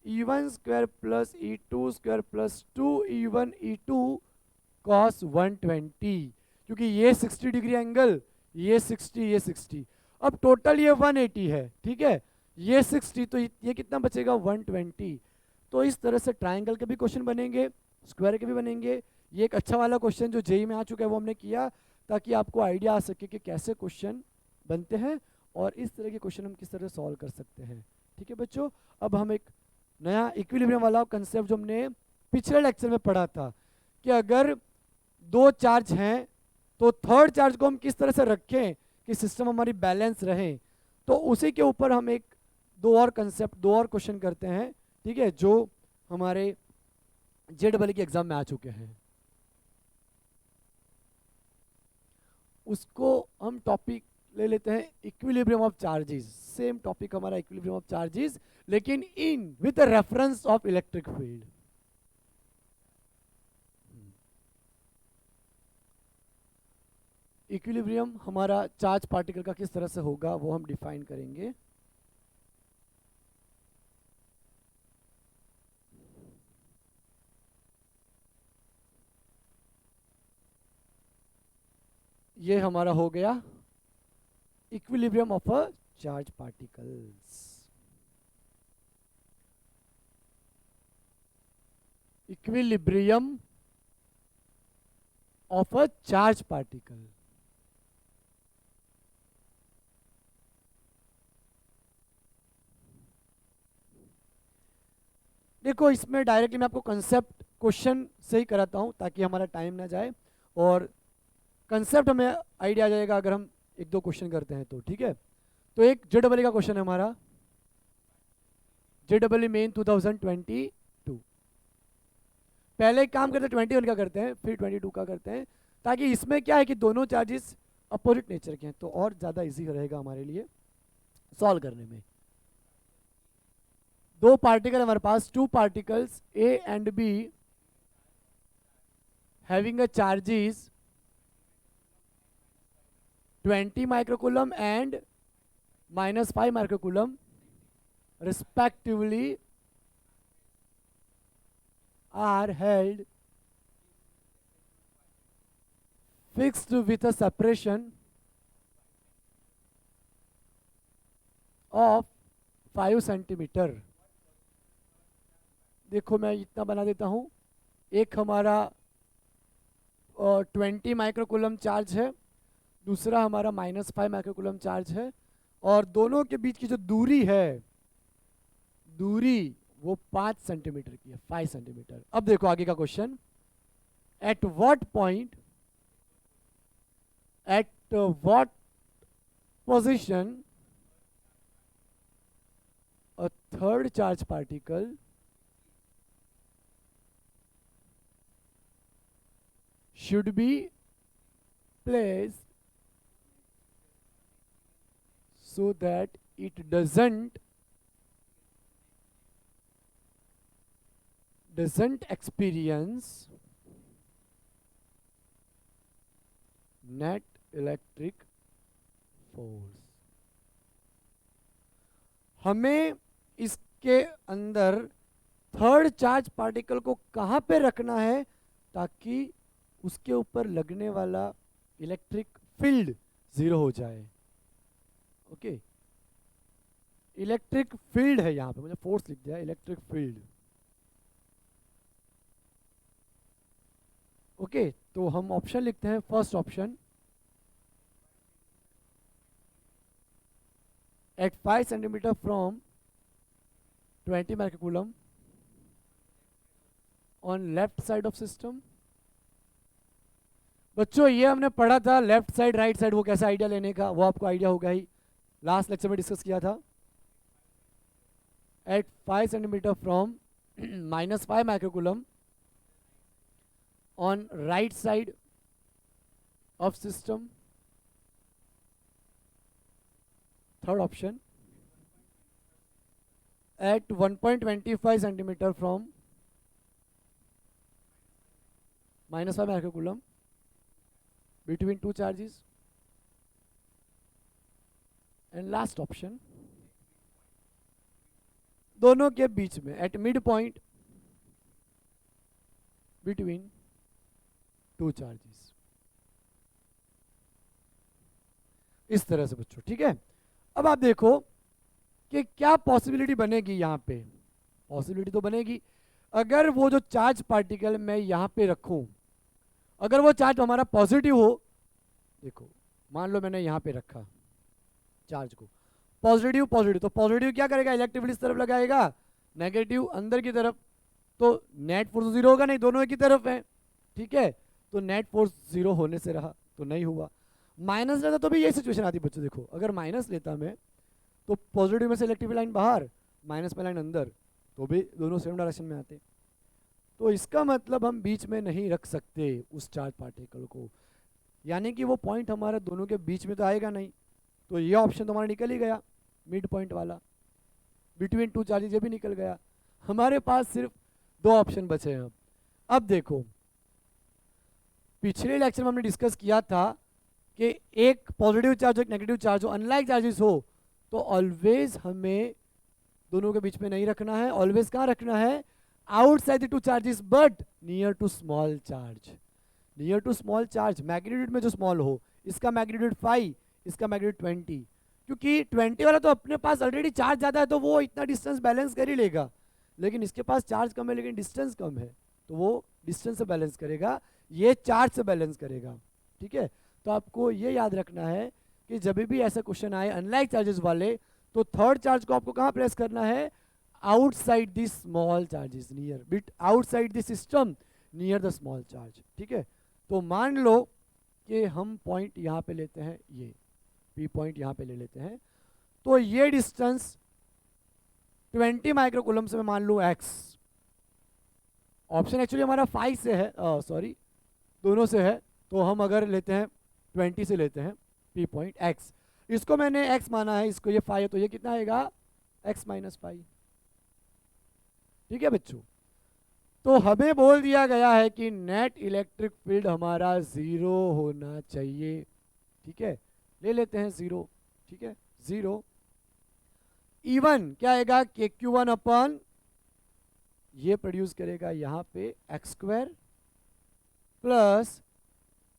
E1² plus E2² plus 2E1 E2 cos 120, क्योंकि ये 60 डिग्री एंगल, ये 60, ये 60, अब टोटल ये 180 है, ठीक है, ये 60, तो ये कितना बचेगा 120। तो इस तरह से ट्राइंगल के भी क्वेश्चन बनेंगे, स्क्वायर के भी बनेंगे। ये एक अच्छा वाला क्वेश्चन जो जेई में आ चुका है वो हमने किया, ताकि आपको आइडिया आ सके कि कैसे क्वेश्चन बनते हैं और इस तरह के क्वेश्चन हम किस तरह सॉल्व कर सकते हैं, ठीक है बच्चों। अब हम एक नया इक्विलिब्रियम वाला कंसेप्ट जो हमने पिछले लेक्चर में पढ़ा था, कि अगर दो चार्ज हैं तो थर्ड चार्ज को हम किस तरह से रखें कि सिस्टम हमारी बैलेंस रहे, तो उसी के ऊपर हम एक दो और क्वेश्चन करते हैं, ठीक है, जो हमारे JEE के एग्जाम में आ चुके हैं। उसको हम टॉपिक ले लेते हैं equilibrium of charges. Same topic हमारा इक्विलिब्रियम ऑफ चार्जेस, लेकिन in with reference of electric field. Equilibrium हमारा चार्ज पार्टिकल का किस तरह से होगा वो हम डिफाइन करेंगे। ये हमारा हो गया equilibrium of a charge particles. Equilibrium of a charge particle. देखो इसमें डायरेक्टली मैं आपको कंसेप्ट क्वेश्चन से ही कराता हूं ताकि हमारा टाइम ना जाए, और कंसेप्ट हमें आइडिया आ जाएगा अगर हम एक दो क्वेश्चन करते हैं तो। ठीक है, तो एक जेडब्ल्यू का क्वेश्चन है हमारा, जेडब्ल्यू मेन 2022। पहले एक काम करते हैं 21 का करते हैं, फिर 22 का करते हैं, ताकि इसमें क्या है कि दोनों चार्जेस अपोजिट नेचर के हैं, तो और ज़्यादा इजी रहेगा हमारे लिए सॉल्व करने में। दो पार्टिकल हमारे पास, two particles A and B having a charges 20 microcoulomb and -5 microcoulomb respectively are held fixed with a separation of 5 centimetre. देखो मैं इतना बना देता हूं, एक हमारा 20 माइक्रोकूलम चार्ज है, दूसरा हमारा -5 माइक्रोकूलम चार्ज है, और दोनों के बीच की जो दूरी है, दूरी वो 5 सेंटीमीटर की है, 5 सेंटीमीटर। अब देखो आगे का question, at what point, at what position a third charge particle should be placed so that it doesn't experience net electric force। हमें इसके अंदर थर्ड चार्ज पार्टिकल को कहां पे रखना है ताकि उसके ऊपर लगने वाला इलेक्ट्रिक फील्ड जीरो हो जाए। ओके, इलेक्ट्रिक फील्ड है यहां पे, मुझे फोर्स लिख दिया, इलेक्ट्रिक फील्ड। ओके, तो हम ऑप्शन लिखते हैं, first option, at 5 centimetre from 20 microcoulomb on left side of system. बच्चों ये हमने पढ़ा था लेफ्ट साइड राइट साइड, वो कैसा आइडिया लेने का, वो आपको आइडिया होगा ही, लास्ट लेक्चर में डिस्कस किया था। At 5 centimetre from -5 microcoulomb on right side of system, third option, at 1.25 centimetre from -5 microcoulomb between two charges, and last option, दोनों के बीच में, at mid point between two charges। इस तरह से बच्चों, ठीक है। अब आप देखो कि क्या पॉसिबिलिटी बनेगी यहां पे, पॉसिबिलिटी तो बनेगी अगर वो जो चार्ज पार्टिकल मैं यहां पे रखूं, अगर वो चार्ज हमारा पॉजिटिव हो, देखो मान लो मैंने यहां पे रखा चार्ज को, पॉजिटिव पॉजिटिव, तो पॉजिटिव क्या करेगा, इलेक्ट्रिक फील्ड इस तरफ लगाएगा, नेगेटिव अंदर की तरफ, तो नेट फोर्स जीरो होगा नहीं, दोनों एक ही तरफ है। ठीक है, तो नेट फोर्स जीरो होने से रहा तो नहीं हुआ। माइनस लेता तो भी यही सिचुएशन आती बच्चों, देखो अगर माइनस लेता मैं तो पॉजिटिव में से इलेक्ट्रिक लाइन बाहर, माइनस में लाइन अंदर, तो भी दोनों सेम डायरेक्शन में आते। तो इसका मतलब हम बीच में नहीं रख सकते उस चार्ज पार्टिकल को, यानी कि वो पॉइंट हमारे दोनों के बीच में तो आएगा नहीं, तो ये ऑप्शन तो हमारा निकल ही गया, मिड पॉइंट वाला, बिटवीन टू चार्जेस, ये भी निकल गया। हमारे पास सिर्फ दो ऑप्शन बचे हैं। अब देखो पिछले लेक्चर में हमने डिस्कस किया था कि एक पॉजिटिव चार्ज एक नेगेटिव चार्ज हो, अनलाइक चार्जेस हो, तो ऑलवेज हमें दोनों के बीच में नहीं रखना है, ऑलवेज कहाँ रखना है, outside the two charges but near to small charge, near to small charge, magnitude में जो स्मॉल हो, इसका मैग्नीट्यूड 5, इसका मैग्नीट्यूड 20, क्योंकि 20 वाला तो अपने पास ऑलरेडी चार्ज ज़्यादा है तो वो इतना डिस्टेंस बैलेंस कर ही लेगा, लेकिन इसके पास चार्ज कम है लेकिन डिस्टेंस कम है, तो वो डिस्टेंस से बैलेंस करेगा। ये चार्ज से बैलेंस करेगा, ठीक है। तो आपको ये याद रखना है कि जब भी ऐसा क्वेश्चन आए अनलाइक चार्जेस वाले, तो थर्ड चार्ज को आपको कहाँ प्लेस करना है, outside this small charges, near bit outside this system near the small charge, ठीक है। तो मान लो कि हम पॉइंट यहाँ पे लेते हैं, ये पी पॉइंट यहाँ पे ले लेते हैं, तो ये डिस्टेंस 20 माइक्रोकूलम से मैं मान लूँ x, ऑप्शन एक्चुअली हमारा 5 से है, सॉरी दोनों से है, तो हम अगर लेते हैं 20 से लेते हैं पी पॉइंट x, इसको मैंने x माना है, इसको ये 5 है, तो ये कितना आएगा x माइनस 5, ठीक है बच्चों। तो हमें बोल दिया गया है कि नेट इलेक्ट्रिक फील्ड हमारा 0 होना चाहिए, ठीक है, ले लेते हैं 0, ठीक है 0। इवन क्या आएगा, के क्यू वन अपन ये प्रोड्यूस करेगा यहाँ पे एक्स स्क्वायर प्लस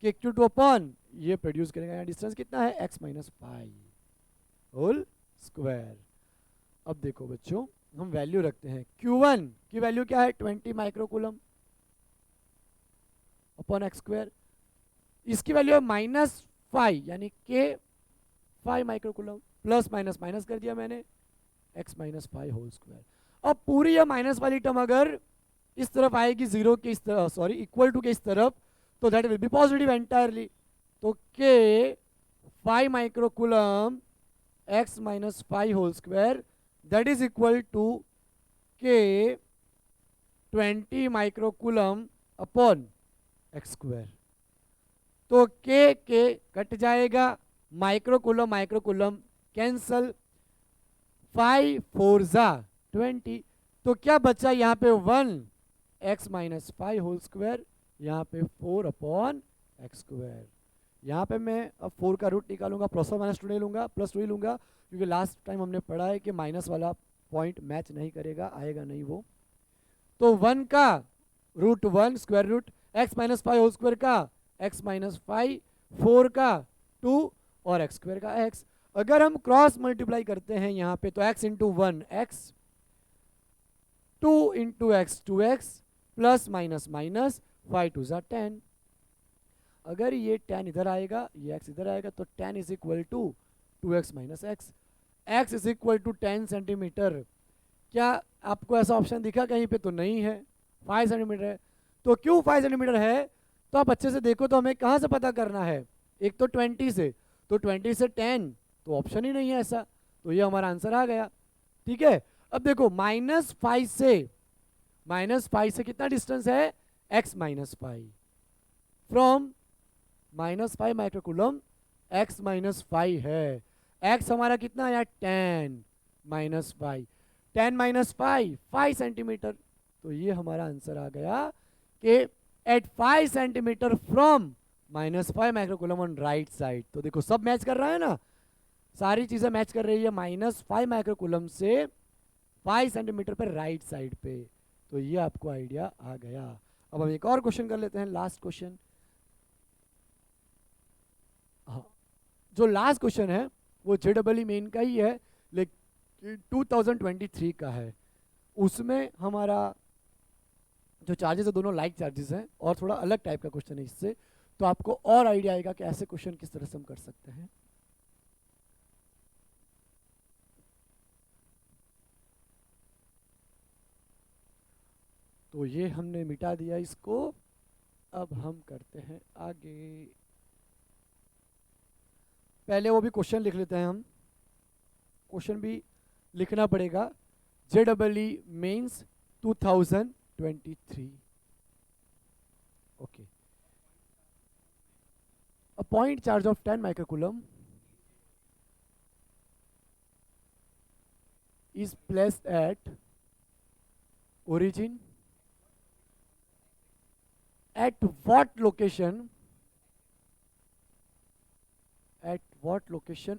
के क्यू टू अपन ये प्रोड्यूस करेगा, यहाँ डिस्टेंस कितना है x माइनस 5 होल स्क्वायर। अब देखो बच्चों हम वैल्यू रखते हैं, Q1 की वैल्यू क्या है 20 माइक्रोकूलम अपॉन एक्स स्क्वायर, इसकी वैल्यू है -5 यानी के 5 माइक्रोकूलम, प्लस माइनस माइनस कर दिया मैंने x माइनस 5 होल स्क्वायर। अब पूरी यह माइनस वाली टर्म अगर इस तरफ आएगी जीरो के इस तरफ, सॉरी इक्वल टू के इस तरफ, तो that will be positive entirely. तो K 5 microcoulomb x minus 5 whole square that is equal to K 20 microcoulomb upon x square. तो के कट जाएगा, माइक्रोकूलम माइक्रोकूलम कैंसल, 5 4 जा 20, तो क्या बचा यहाँ पे 1 x माइनस 5 होल स्क्वायर, यहाँ पे 4 अपॉन एक्स स्क्वायर। यहाँ पे मैं अब 4 का रूट निकालूंगा, प्लस और माइनस 2 नहीं लूंगा, प्लस 2 ही लूंगा, क्योंकि लास्ट टाइम हमने पढ़ा है कि माइनस वाला पॉइंट मैच नहीं करेगा, आएगा नहीं वो। तो 1 का root 1 square root x minus 5 whole square का x माइनस 5, 4 का 2 और एक्स स्क्वायर का x। अगर हम क्रॉस मल्टीप्लाई करते हैं यहाँ पे, तो x into 1 x, 2 into x 2x, plus minus minus 5 2 जा 10। अगर ये 10 इधर आएगा, ये x इधर आएगा, तो 10 is equal to 2x minus X, x is equal to 10 centimetre. क्या आपको ऐसा ऑप्शन दिखा कहीं पे? तो नहीं है, 5 सेंटीमीटर है। तो क्यों 5 सेंटीमीटर है? तो आप अच्छे से देखो, तो हमें कहाँ से पता करना है, एक तो 20 से, तो 20 से 10 तो ऑप्शन ही नहीं है ऐसा, तो ये हमारा आंसर आ गया, ठीक है। अब देखो -5 से कितना डिस्टेंस है, x minus 5, from -5 microcoulomb x minus 5 है, x हमारा कितना आया 10 माइनस 5, 10 माइनस 5 सेंटीमीटर। तो ये हमारा आंसर आ गया कि at 5 centimetre from -5 microcoulomb on right side. तो देखो सब मैच कर रहा है ना, सारी चीजें मैच कर रही है, -5 माइक्रोकूलम से 5 सेंटीमीटर पे राइट साइड पे। तो ये आपको आइडिया आ गया। अब हम एक और क्वेश्चन कर लेते हैं, लास्ट क्वेश्चन। हाँ, जो लास्ट क्वेश्चन है वो JEE मेन का ही है, लेकिन 2023 का है। उसमें हमारा जो चार्जेस है दोनों लाइक चार्जेस हैं, और थोड़ा अलग टाइप का क्वेश्चन है इससे, तो आपको और आइडिया आएगा कि ऐसे क्वेश्चन किस तरह से हम कर सकते हैं। तो ये हमने मिटा दिया इसको, अब हम करते हैं आगे। पहले वो भी क्वेश्चन लिख लेते हैं हम, क्वेश्चन भी लिखना पड़ेगा। JEE mains 2023, okay. A point charge of 10 microcoulomb is placed at origin at what location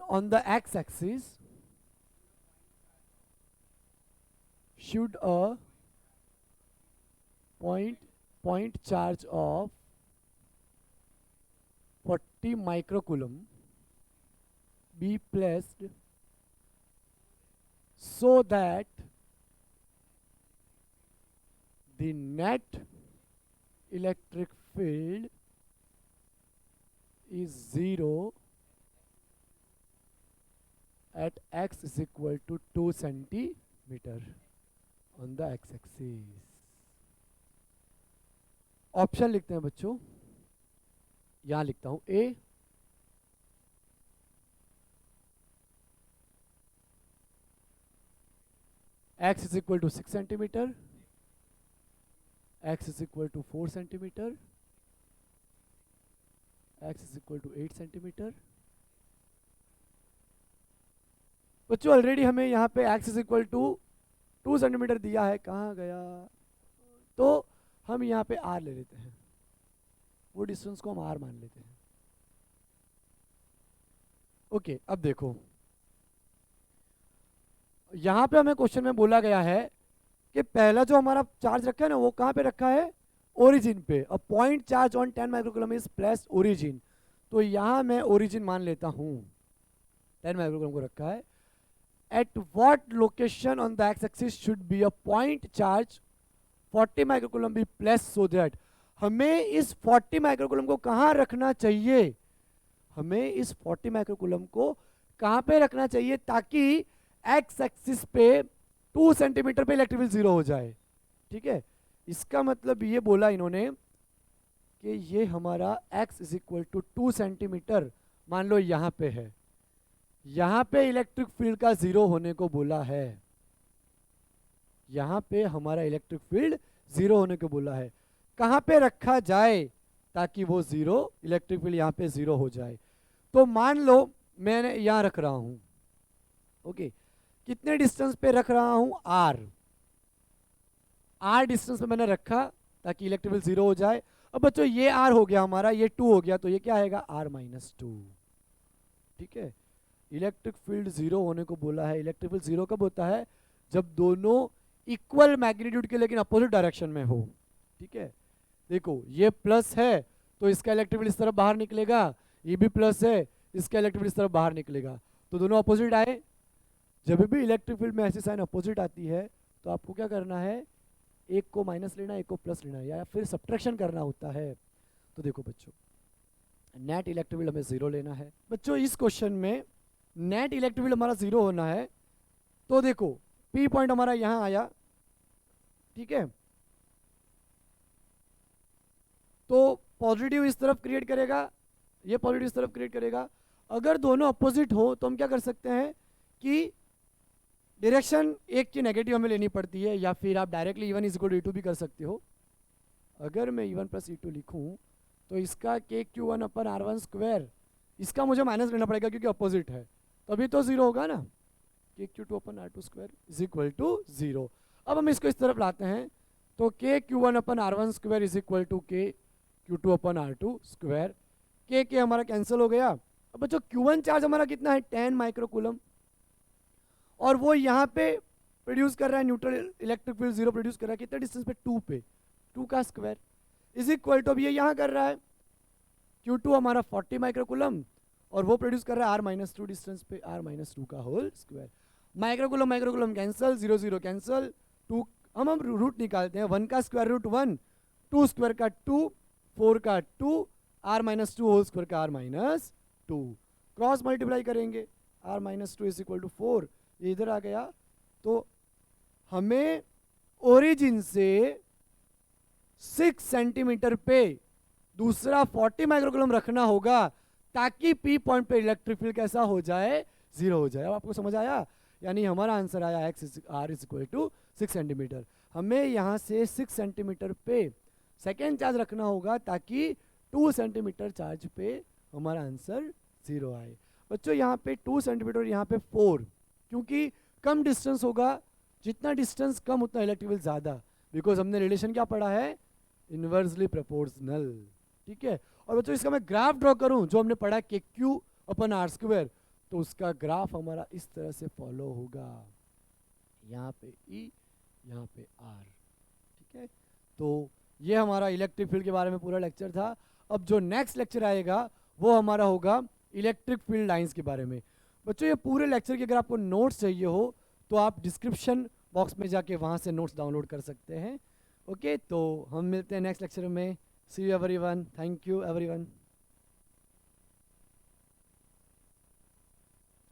on the x-axis should a point charge of 40 microcoulomb be placed so that the net electric field is 0 at x is equal to 2 centimeter on the x axis. Option लिखते हैं बच्चों, यहां लिखता हूं ए, x is equal to 6 centimeter, x is equal to 4 centimeter, x is equal to 8 centimetre. बच्चों already हमें यहाँ पे x is equal to 2 centimetre दिया है, कहाँ गया, तो हम यहाँ पे r ले लेते हैं, वो डिस्टेंस को हम r मान लेते हैं. ओके अब देखो यहाँ पे हमें क्वेश्चन में बोला गया है कि पहला जो हमारा चार्ज रखा है ना, वो कहाँ पे रखा है, ओरिजिन पे. अ point charge on 10 microcoulomb is placed origin. तो यहां मैं ओरिजिन मान लेता हूं, 10 माइक्रोकूलम को रखा है. At what location on the x axis should be a point charge 40 microcoulomb be placed so that. हमें इस 40 माइक्रोकूलम को कहां रखना चाहिए, हमें इस 40 माइक्रोकूलम को कहां पे रखना चाहिए ताकि एक्स एक्सिस पे 2 सेंटीमीटर पे इलेक्ट्रिक फील्ड 0 हो जाए. ठीक है, इसका मतलब ये बोला इन्होंने कि ये हमारा x is equal to 2 centimetre मान लो यहाँ पे है, यहाँ पे इलेक्ट्रिक फील्ड का 0 होने को बोला है, यहाँ पे हमारा इलेक्ट्रिक फील्ड 0 होने को बोला है. कहाँ पे रखा जाए ताकि वो 0 इलेक्ट्रिक फील्ड यहाँ पे 0 हो जाए. तो मान लो मैंने यहाँ रख रहा हूँ, ओके, कितने डिस्टेंस पे रख रहा हूँ, r डिस्टेंस पे मैंने रखा ताकि इलेक्ट्रिक फील्ड 0 हो जाए. अब बच्चों ये r हो गया हमारा, ये 2 हो गया, तो ये क्या आएगा r-2. ठीक है, इलेक्ट्रिक फील्ड 0 होने को बोला है. इलेक्ट्रिक फील्ड 0 कब होता है, जब दोनों इक्वल मैग्नीट्यूड के लेकिन अपोजिट डायरेक्शन में हो. ठीक है, देखो ये प्लस है तो इसका इलेक्ट्रिक फील्ड इस तरफ बाहर निकलेगा, ये भी प्लस है, इसका इलेक्ट्रिक फील्ड इस तरफ बाहर निकलेगा, तो दोनों अपोजिट आए. जब भी इलेक्ट्रिक फील्ड में ऐसी साइन अपोजिट आती है तो आपको क्या करना है, एक को माइनस लेना है, एक को प्लस लेना है, या फिर सब्ट्रैक्शन करना होता है. तो देखो बच्चों, नेट इलेक्ट्रिक फील्ड हमें 0 लेना है. बच्चों इस क्वेश्चन में नेट इलेक्ट्रिक फील्ड हमारा 0 होना है. तो देखो पी पॉइंट हमारा यहां आया, ठीक है, तो पॉजिटिव इस तरफ क्रिएट करेगा, ये पॉजिटिव इस तरफ क्रिएट करेगा. अगर दोनों अपोजिट हो तो हम क्या कर सकते हैं कि डायरेक्शन एक की नेगेटिव हमें लेनी पड़ती है, या फिर आप directly E1 is equal to E2 भी कर सकते हो. अगर मैं E1 प्लस E2 लिखूं तो इसका KQ1 अपन R1 स्क्वायर, इसका मुझे माइनस लेना पड़ेगा क्योंकि अपोजिट है, तभी तो 0 होगा ना. KQ2 upon R2 square is equal to 0. अब हम इसको इस तरफ लाते हैं, तो KQ1 upon R1 square is equal to KQ2 upon R2 square. K हमारा कैंसिल हो गया. अब बच्चों Q1 चार्ज हमारा कितना है, 10 माइक्रोकूलम, और वो यहाँ पे प्रोड्यूस कर रहा है न्यूट्रल इलेक्ट्रिक फील्ड 0 प्रोड्यूस कर रहा है, कितने डिस्टेंस पे, 2 पे, 2 का स्क्वायर इज इक्वल टू, अब ये यहाँ कर रहा है Q2 हमारा 40 माइक्रोकूलम, और वो प्रोड्यूस कर रहा है R-2 डिस्टेंस पे, R-2 का whole square. Microcoulomb microcoulomb cancel, 0 0 cancel, 2 हम रूट निकालते हैं, 1 का स्क्वायर रूट 1, 2 स्क्वायर का 2, 4 का 2, R-2 होल स्क्वायर का R-2, क्रॉस मल्टीप्लाई करेंगे, R-2 इज इक्वल टू 4, इधर आ गया. तो हमें ओरिजिन से 6 सेंटीमीटर पे दूसरा 40 माइक्रोकूलम रखना होगा ताकि पी पॉइंट पे इलेक्ट्रिक फील्ड कैसा हो जाए, 0 हो जाए. अब आपको समझ आया, यानी हमारा आंसर आया R is equal to 6 centimetre. हमें यहाँ से 6 सेंटीमीटर पे सेकेंड चार्ज रखना होगा ताकि 2 सेंटीमीटर चार्ज पे हमारा आंसर 0 आए. बच्चों यहाँ पे 2 सेंटीमीटर और यहाँ पे 4, क्योंकि कम डिस्टेंस होगा, जितना डिस्टेंस कम उतना इलेक्ट्रिक फील्ड ज़्यादा, बिकॉज हमने रिलेशन क्या पढ़ा है, इनवर्सली प्रोपोर्शनल. ठीक है, और बच्चों इसका मैं ग्राफ ड्रॉ करूं जो हमने पढ़ा KQ अपन R स्क्वायर, तो उसका ग्राफ हमारा इस तरह से फॉलो होगा, यहाँ पे E, यहाँ पे R. ठीक है, तो ये हमारा इलेक्ट्रिक फील्ड के बारे में पूरा लेक्चर था. अब जो नेक्स्ट लेक्चर आएगा वो हमारा होगा इलेक्ट्रिक फील्ड लाइंस के बारे में. बच्चों ये पूरे लेक्चर के अगर आपको नोट्स चाहिए हो तो आप डिस्क्रिप्शन बॉक्स में जाके वहाँ से नोट्स डाउनलोड कर सकते हैं. ओके, तो हम मिलते हैं नेक्स्ट लेक्चर में. See you everyone. Thank you everyone.